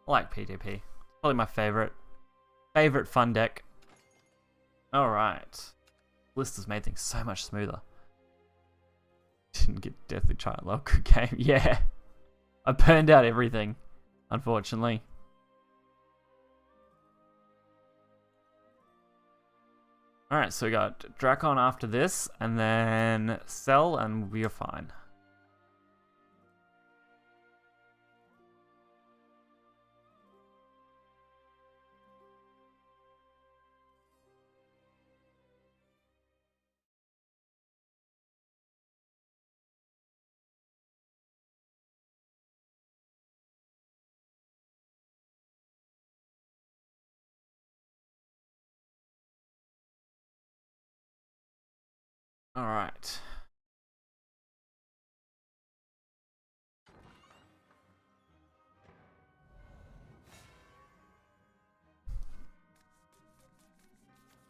I like PTP. Probably my favorite fun deck. Alright. List has made things so much smoother. Didn't get Deathly Trial. Good game. Yeah. I burned out everything, unfortunately. Alright, so we got Drakon after this, and then Cell, and we are fine. Alright.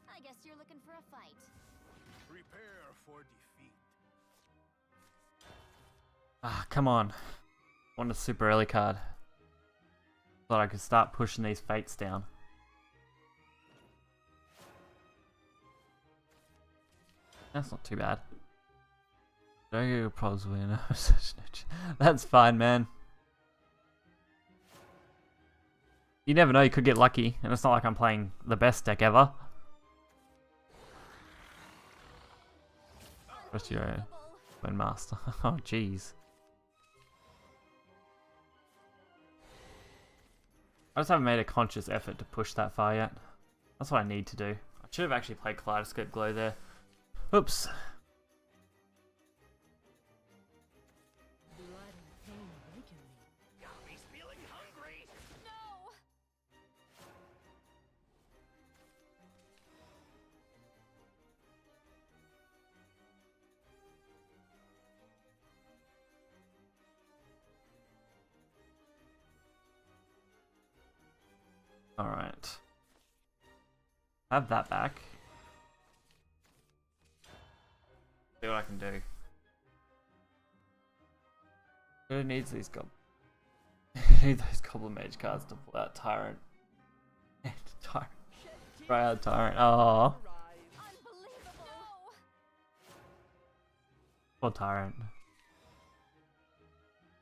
I guess you're looking for a fight. Prepare for defeat. Ah, come on. Want a super early card. Thought I could start pushing these fates down. That's not too bad. Drago probably no. That's fine, man. You never know, you could get lucky, and it's not like I'm playing the best deck ever. What's your Wind Master? Oh, jeez. I just haven't made a conscious effort to push that far yet. That's what I need to do. I should have actually played Kaleidoscope Glow there. Oops. Blood and pain awaken me. Yami's feeling hungry. No! Alright. Have that back. See what I can do. Who needs these need those Goblin Mage cards to pull out Tyrant. And Tyrant. Triad Tyrant. Oh, Unbelievable. No. poor Tyrant.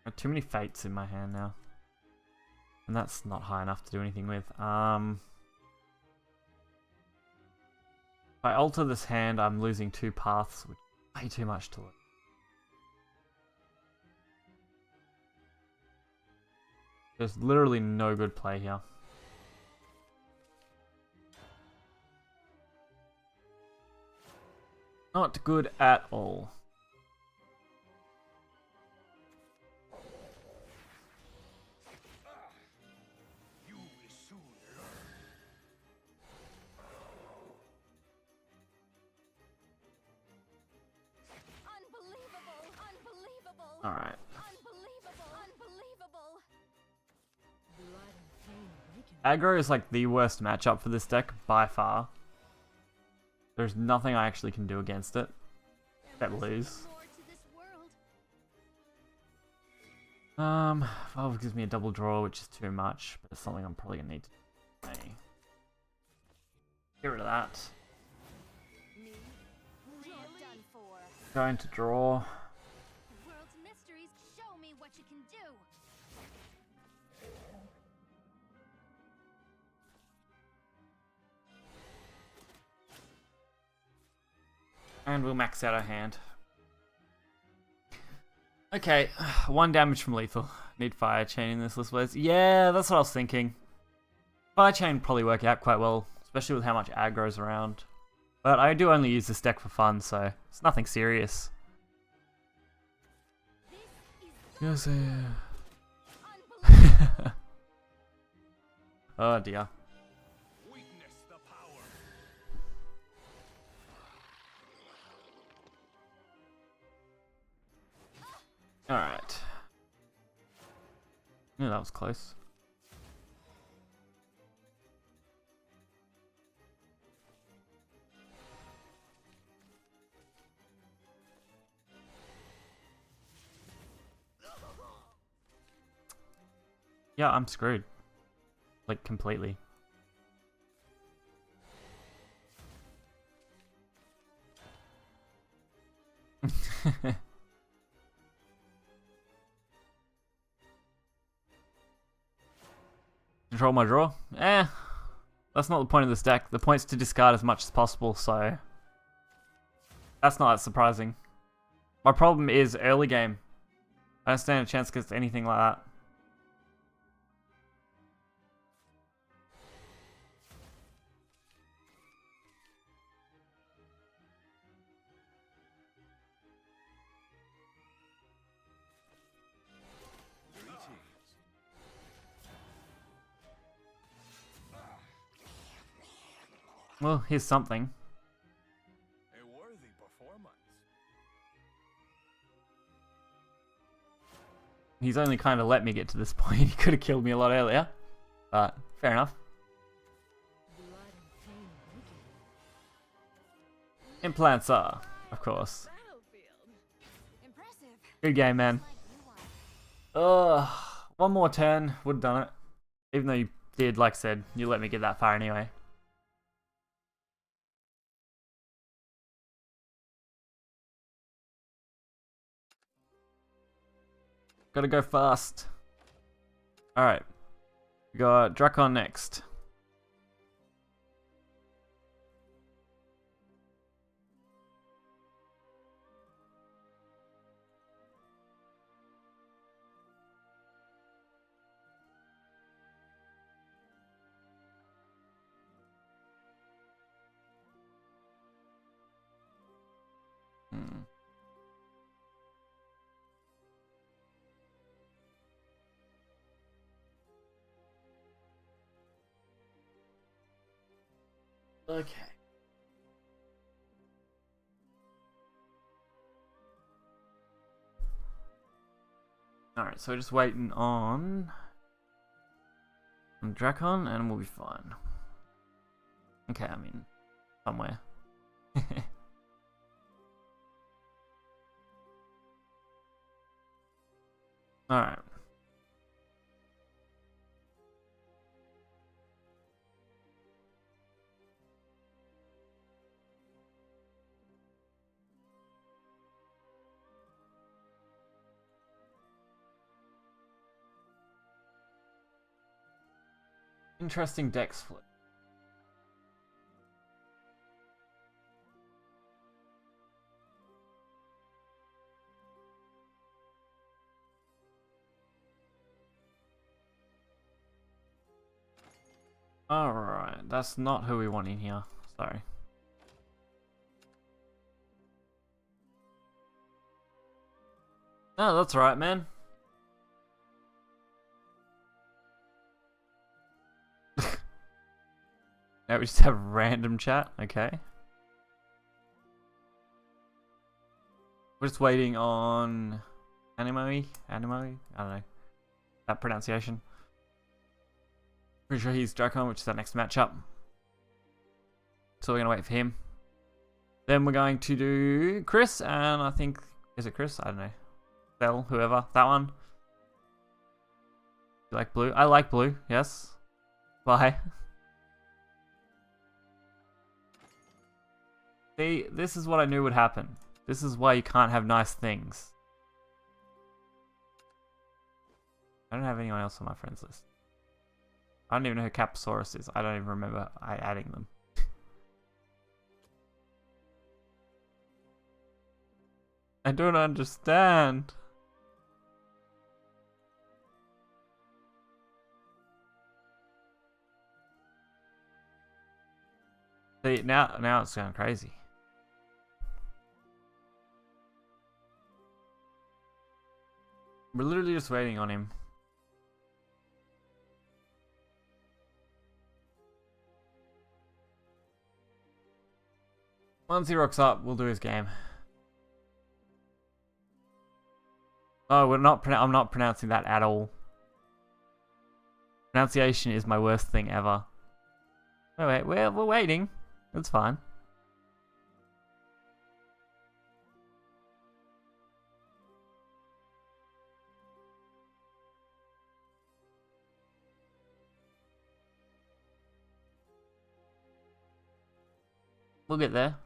Got too many fates in my hand now. And that's not high enough to do anything with. If I alter this hand, I'm losing 2 paths, which is way too much to lose. There's literally no good play here. Not good at all. You will soon learn. Unbelievable. Unbelievable. Alright. Unbelievable. Unbelievable. Blood and pain awaken me. Aggro is like the worst matchup for this deck by far. There's nothing I actually can do against it. There Except must be lose. more to this world. Valve gives me a double draw, which is too much, but it's something I'm probably gonna need to do. Get rid of that. Me? You're done for. Going to draw. The world's mysteries. Show me what you can do. And we'll max out our hand. Okay, 1 damage from lethal. Need fire chain in this list, Blaze. Yeah, that's what I was thinking. Fire chain would probably work out quite well, especially with how much aggro's around. But I do only use this deck for fun, so it's nothing serious. This is Yes, unbelievable. Oh dear. Witness the power. Alright. Yeah, that was close. Yeah, I'm screwed. Like, completely. Control my draw? That's not the point of this deck. The point's to discard as much as possible, so... That's not that surprising. My problem is early game. I don't stand a chance against anything like that. Well, here's something. A worthy performance. He's only kind of let me get to this point. He could have killed me a lot earlier. But, fair enough. Blood and pain awaken me. Implants are, of course. Battlefield. Impressive. Good game, man. Like you are. Ugh, one more turn. Would have done it. Even though you did, like I said, you let me get that far anyway. Gotta go fast. Alright. We got Drakon next. Hmm. Okay. Alright, so we're just waiting on Drakon and we'll be fine. Okay, I mean, somewhere. Alright. Interesting deck split. Alright, that's not who we want in here. Sorry. No, that's right, man. Now we just have random chat, okay. We're just waiting on Anime? I don't know. That pronunciation. Pretty sure he's Drakon, which is our next matchup. So we're gonna wait for him. Then we're going to do Chris, and I think, is it Chris? I don't know. Bell, whoever, that one. You like blue? I like blue, yes. Bye. See, this is what I knew would happen. This is why you can't have nice things. I don't have anyone else on my friends list. I don't even know who Caposaurus is. I don't even remember adding them. I don't understand. See, now it's going crazy. We're literally just waiting on him. Once he rocks up, we'll do his game. Oh, I'm not pronouncing that at all. Pronunciation is my worst thing ever. Oh, wait, we're waiting. That's fine. We'll get there.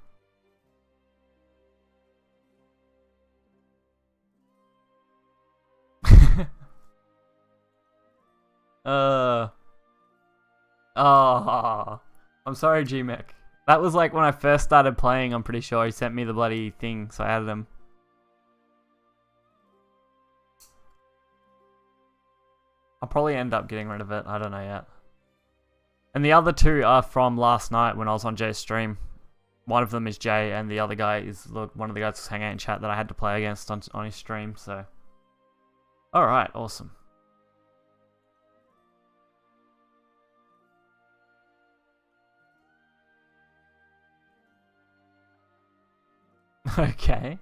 Oh, I'm sorry, GMEC. That was like when I first started playing. I'm pretty sure he sent me the bloody thing, so I added him. I'll probably end up getting rid of it. I don't know yet. And the other two are from last night when I was on Jay's stream. One of them is Jay, and the other guy is one of the guys who's hanging out in chat that I had to play against on his stream. So, all right, awesome. Okay.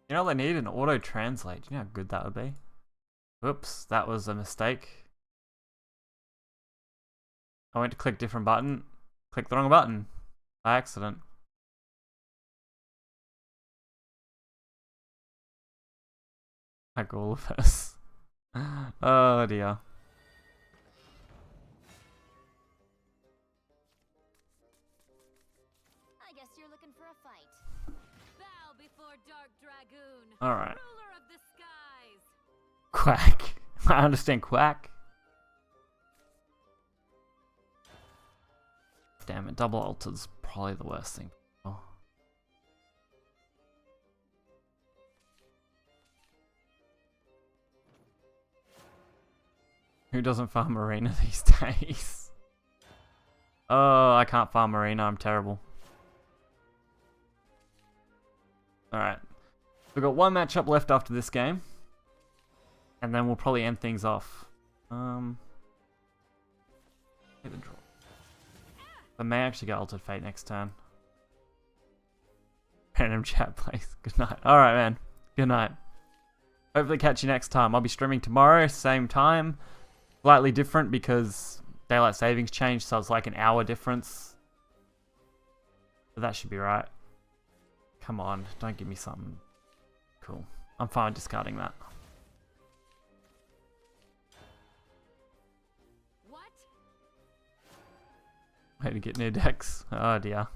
You know, they need an auto translate. Do you know how good that would be? Whoops, that was a mistake. I went to click different button, clicked the wrong button by accident. Like all of us. Oh dear. I guess you're looking for a fight. Bow before Dark Dragoon. All right. Ruler of the skies. Quack. I understand quack. Damn it, double alter's probably the worst thing. Oh. Who doesn't farm arena these days? Oh, I can't farm arena, I'm terrible. Alright. We've got one matchup left after this game. And then we'll probably end things off. Get the draw. I may actually get Altered Fate next turn. Random chat, please. Good night. Alright, man. Good night. Hopefully catch you next time. I'll be streaming tomorrow, same time. Slightly different because daylight savings changed, so it's like an hour difference. But that should be right. Come on, don't give me something cool. I'm fine discarding that. What? way to get new decks. Oh dear.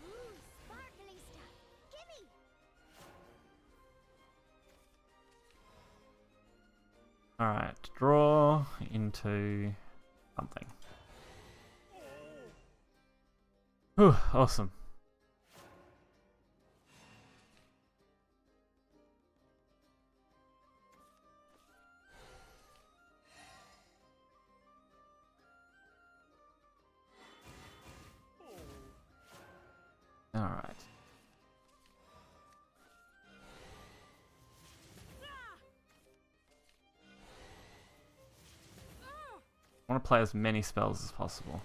Ooh, sparkly stuff. Gimme! Alright, draw into something. Whew, awesome. Alright. I want to play as many spells as possible.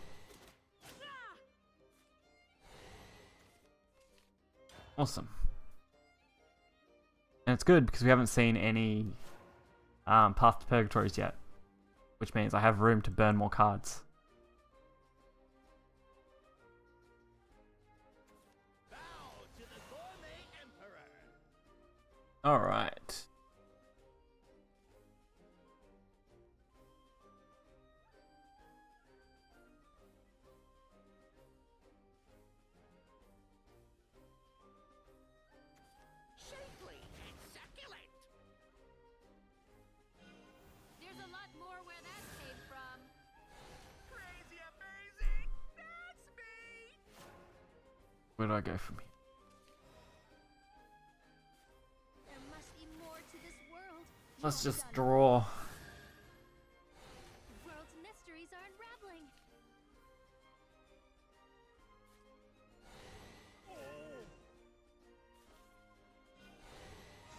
Awesome. And it's good because we haven't seen any Path to Purgatories yet, which means I have room to burn more cards. Bow to the gourmet emperor. Alright. Shapely and succulent. There's a lot more where that came from. Crazy amazing. That's me. Where do I go from here? There must be more to this world. Let's You've just done it. draw. The world's mysteries are unraveling.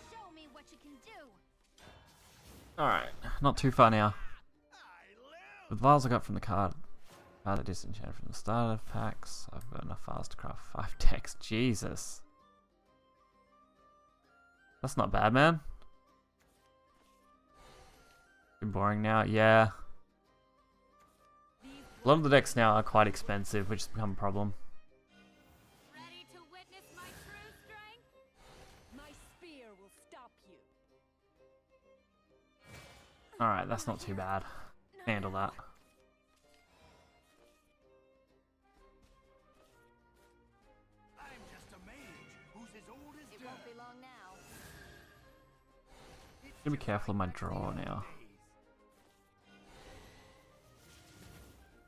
Show me what you can do. Alright, not too far now. I live. With vials I got from the card that disenchanted from the starter packs, I've got enough files to craft 5 decks. Jesus. That's not bad, man. Bit boring now, yeah. A lot of the decks now are quite expensive, which has become a problem. Ready to witness my true strength? My spear will stop you. Alright, that's not too bad. Handle that. I'm just a mage who's as old as It dirt. won't be long now. Gotta be careful of my draw now.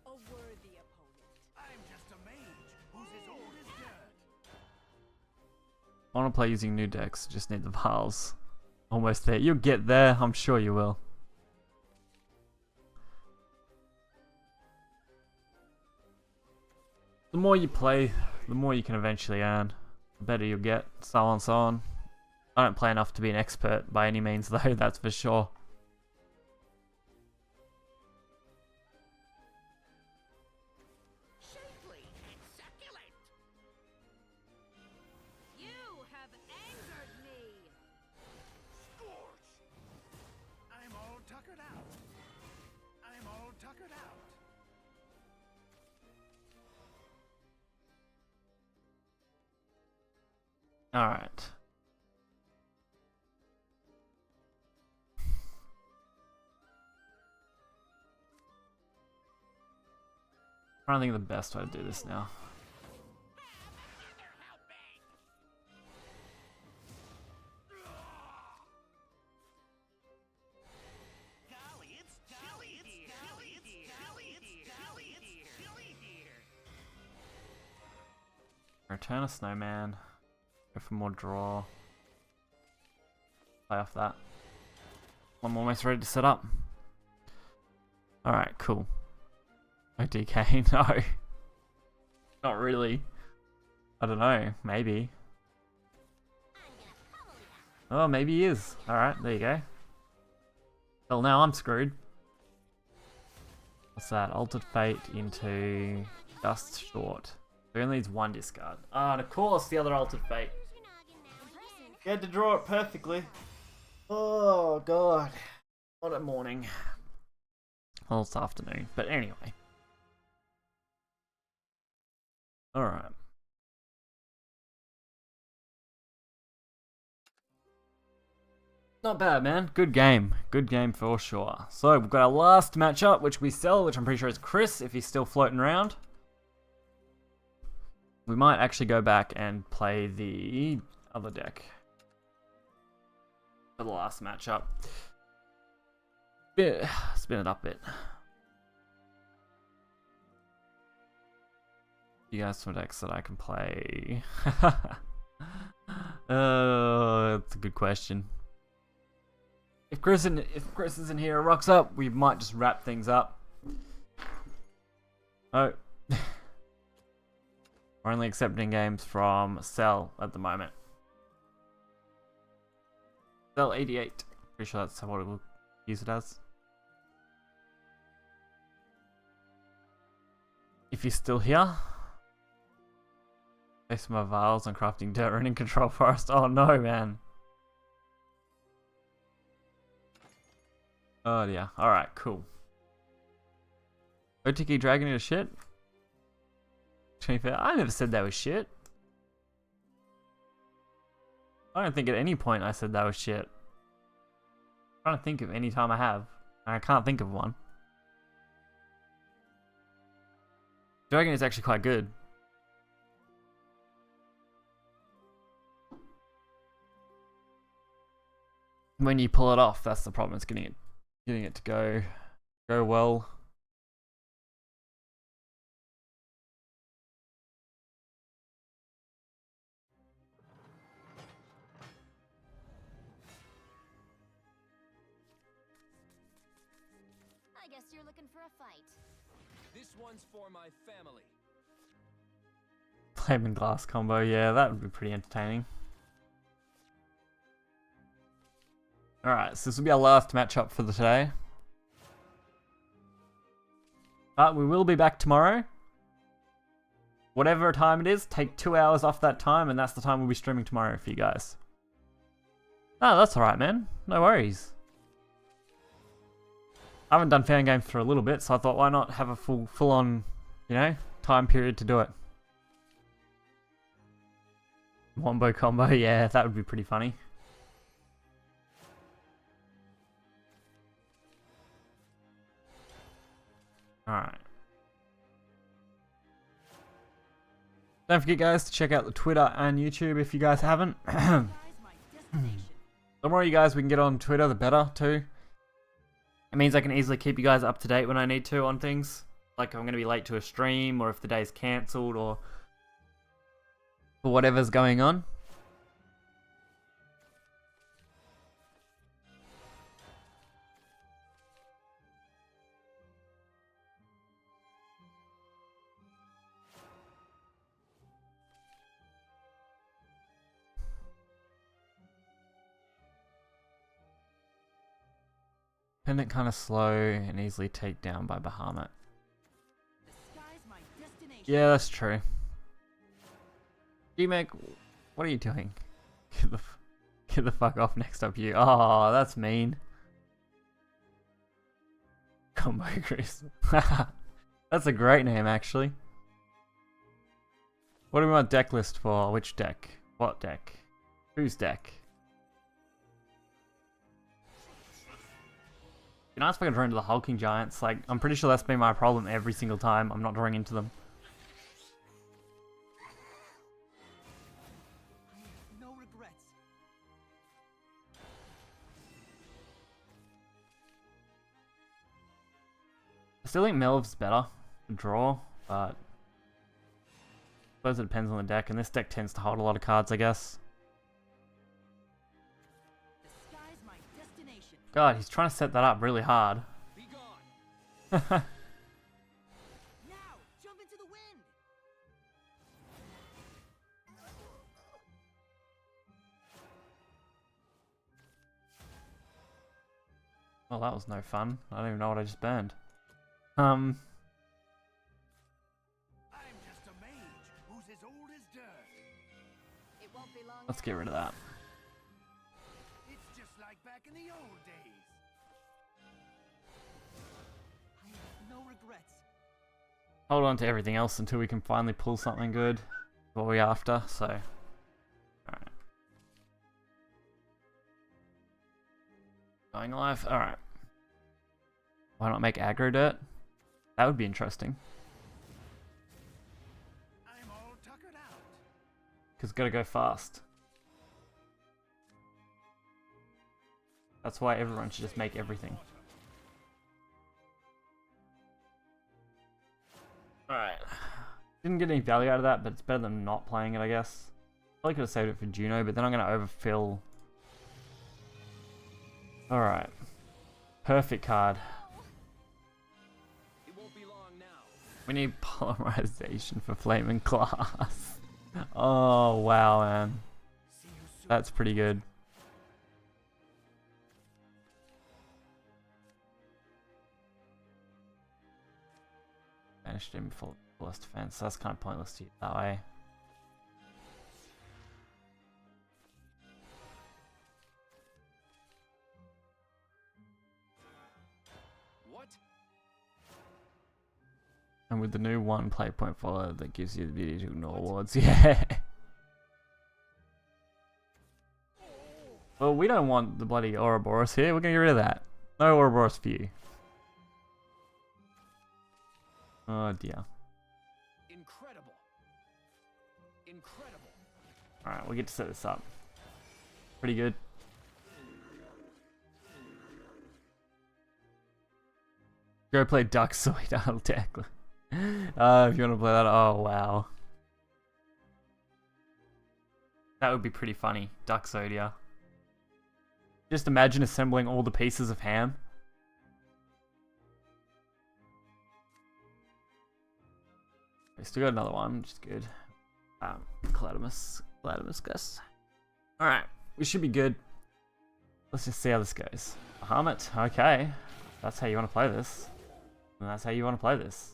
A worthy opponent. I'm just a mage who's as old as dirt. I want to play using new decks, just need the vials. Almost there. You'll get there, I'm sure you will. The more you play, the more you can eventually earn. The better you'll get, so on and so on. I don't play enough to be an expert by any means though, that's for sure. Shapely and succulent. You have angered me. Scorch. I'm all tuckered out. I'm all tuckered out. Alright. Trying to think of the best way to do this now. Another helping. Golly, it's chilly here. Golly, it's chilly here. Golly, it's chilly here. Return a snowman. Go for more draw. Play off that. I'm almost ready to set up. Alright, cool. No DK, no. Not really. I don't know, maybe. Oh, maybe he is. Alright, there you go. Well, now I'm screwed. What's that? Altered Fate into Dust Short. So he only needs one discard. Ah, and of course the other Altered Fate. You had to draw it perfectly. Oh, God. What a morning. Well, it's afternoon, but anyway. Alright. Not bad, man. Good game. Good game for sure. So, we've got our last matchup, which we sell, which I'm pretty sure is Chris, if he's still floating around. We might actually go back and play the other deck for the last matchup. Spin it up a bit. You guys some decks that I can play? That's a good question. If Chris isn't here, rocks up, we might just wrap things up. Oh. We're only accepting games from Cell at the moment. Cell 88. Pretty sure that's what we'll use it as. If you're still here. Waste my vials on crafting dirt running control forest. Oh no, man. Oh dear. Alright, cool. Otiki Dragon is shit? To be fair, I never said that was shit. I don't think at any point I said that was shit. I'm trying to think of any time I have. And I can't think of one. Dragon is actually quite good. When you pull it off, that's the problem. It's getting it to go well. I guess you're looking for a fight. This one's for my family. Flame and glass combo, yeah, that would be pretty entertaining. Alright, so this will be our last matchup for the today. But we will be back tomorrow. Whatever time it is, take 2 hours off that time, and that's the time we'll be streaming tomorrow for you guys. Oh, that's alright, man. No worries. I haven't done fan games for a little bit, so I thought, why not have a full-on, you know, time period to do it. Wombo combo, yeah, that would be pretty funny. Alright. Don't forget, guys, to check out the Twitter and YouTube if you guys haven't. The more you guys we can get on Twitter, the better, too. It means I can easily keep you guys up to date when I need to on things. Like if I'm going to be late to a stream, or if the day's cancelled, or whatever's going on. Pendant kind of slow and easily take down by Bahamut. Yeah, that's true. G-Meg, what are you doing? Get the fuck off next up you. Oh, that's mean. Combo Chris. That's a great name, actually. What do we want deck list for? Which deck? What deck? Whose deck? You know, if I can draw into the hulking giants, like, I'm pretty sure that's been my problem every single time I'm not drawing into them. No regrets. I still think Melv's better to draw, but I suppose it depends on the deck, and this deck tends to hold a lot of cards, I guess. God, he's trying to set that up really hard. Be gone. Now, jump into the wind. Well, that was no fun. I don't even know what I just burned. I'm just a mage who's as old as dirt. It won't be long. Let's get rid of that. It's just like back in the old days. I have no regrets. Hold on to everything else until we can finally pull something good. What we after, so. Alright. Going live. Alright. Why not make aggro dirt? That would be interesting. I'm all tuckered out. Because gotta go fast. That's why everyone should just make everything. Alright. Didn't get any value out of that, but it's better than not playing it, I guess. Probably could have saved it for Juno, but then I'm going to overfill. Alright. Perfect card. It won't be long now. We need polymerization for Flaming Class. Oh, wow, man. See you soon. That's pretty good. Banished him for plus defense. That's kind of pointless to use that way. What? And with the new one play point follow that gives you the ability to ignore wards. Yeah. Well, we don't want the bloody Ouroboros here. We're going to get rid of that. No Ouroboros for you. Oh dear. Incredible. Incredible. Alright, we get to set this up. Pretty good. Go play Ducksoid out deck. If you want to play that, oh wow. That would be pretty funny, Ducksodia. Just imagine assembling all the pieces of ham. We still got another one, which is good. Cladamus, Gus. Alright, we should be good. Let's just see how this goes. A Hermit, okay. That's how you want to play this. And that's how you want to play this.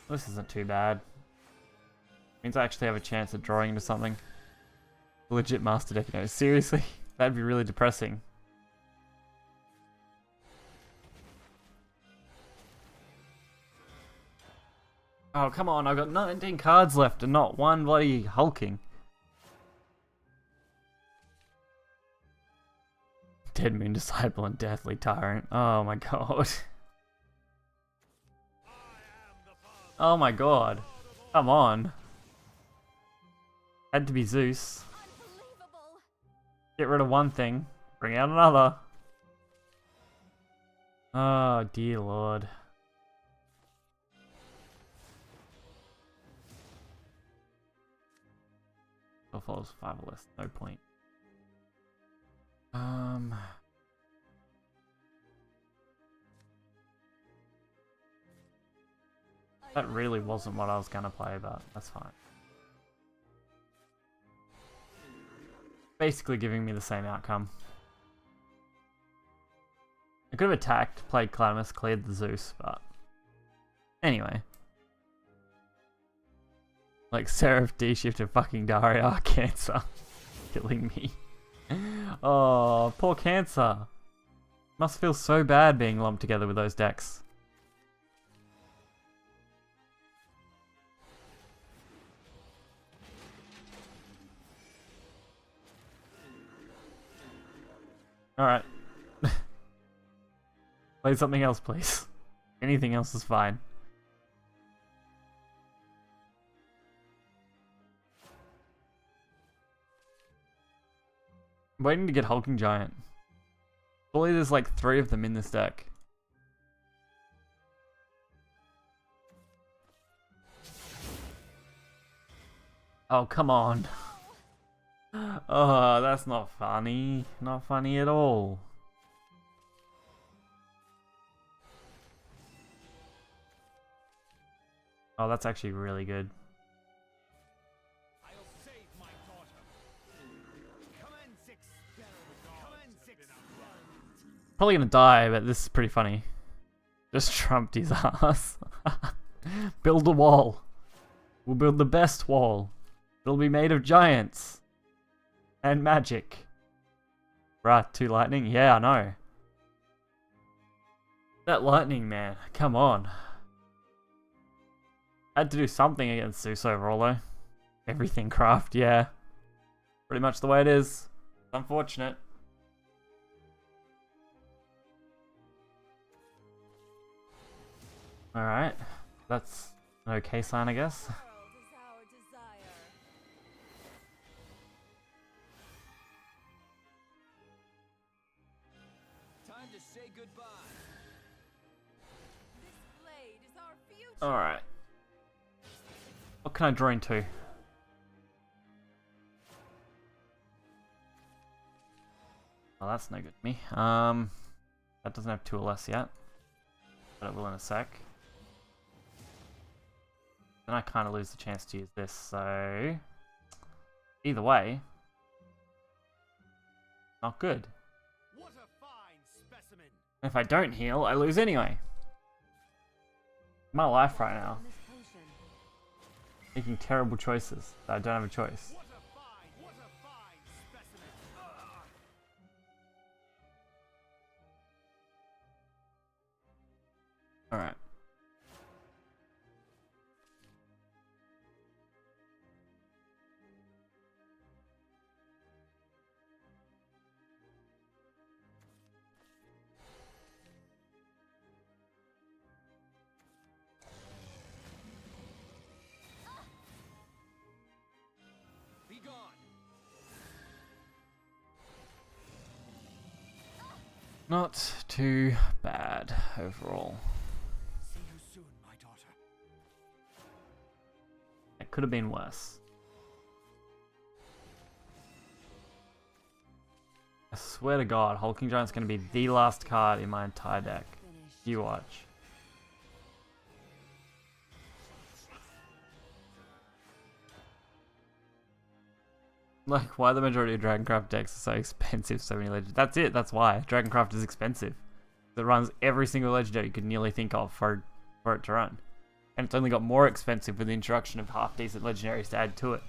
This isn't too bad. Means I actually have a chance at drawing into something. Legit master deck, no, seriously? That'd be really depressing. Oh, come on, I've got 19 cards left and not one bloody hulking. Dead Moon Disciple and Deathly Tyrant. Oh my god. Oh my god. Come on. Had to be Zeus. Unbelievable. Get rid of one thing, bring out another. Oh dear lord. Still follows survivalist, no point. That really wasn't what I was gonna play, but that's fine. Basically giving me the same outcome. I could have attacked, played Cladamus, cleared the Zeus, but anyway. Like Seraph D-shift and fucking Daria Cancer killing me. Oh, poor Cancer. Must feel so bad being lumped together with those decks. Alright. Play something else, please. Anything else is fine. I'm waiting to get Hulking Giant. Surely there's like 3 of them in this deck. Oh, come on. Oh, that's not funny. Not funny at all. Oh, that's actually really good. I'll save my daughter. Commence experiment. Commence experiment. Probably gonna die, but this is pretty funny. Just trumped his ass. Build a wall. We'll build the best wall. It'll be made of giants. And magic. Right, 2 lightning? Yeah, I know. That lightning, man. Come on. Had to do something against Zeus overall, though. Everything craft, yeah. Pretty much the way it is. Unfortunate. Alright. That's an okay sign, I guess. World is our desire. Time to say goodbye. This blade is our future. Alright. What can I draw into? Oh, that's no good to me. That doesn't have 2 or less yet. But it will in a sec. Then I kind of lose the chance to use this, so... Either way... Not good. What a fine specimen. If I don't heal, I lose anyway. My life right now. On this potion. Making terrible choices. I don't have a choice. What a fine specimen. Alright. Be gone. Not too bad overall. See you soon, my daughter. It could have been worse. I swear to God, Hulking Giant's going to be the last card in my entire deck. Finished. You watch. Like, why the majority of Dragoncraft decks are so expensive, so many legends. That's it, that's why. Dragoncraft is expensive. It runs every single legendary you could nearly think of for it to run. And it's only got more expensive with the introduction of half-decent legendaries to add to it.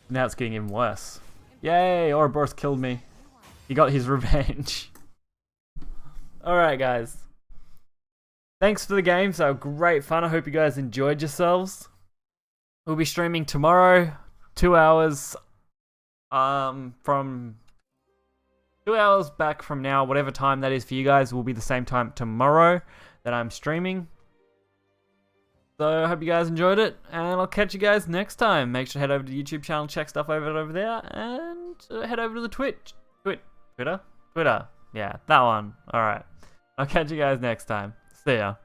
Now it's getting even worse. Yay, Ouroboros killed me. He got his revenge. Alright guys. Thanks for the games, they were great fun. I hope you guys enjoyed yourselves. We'll be streaming tomorrow, 2 hours from 2 hours back from now, whatever time that is for you guys, will be the same time tomorrow that I'm streaming. So I hope you guys enjoyed it, and I'll catch you guys next time. Make sure to head over to the YouTube channel, check stuff over there, and head over to the Twitter? Yeah, that one. Alright. I'll catch you guys next time. See ya.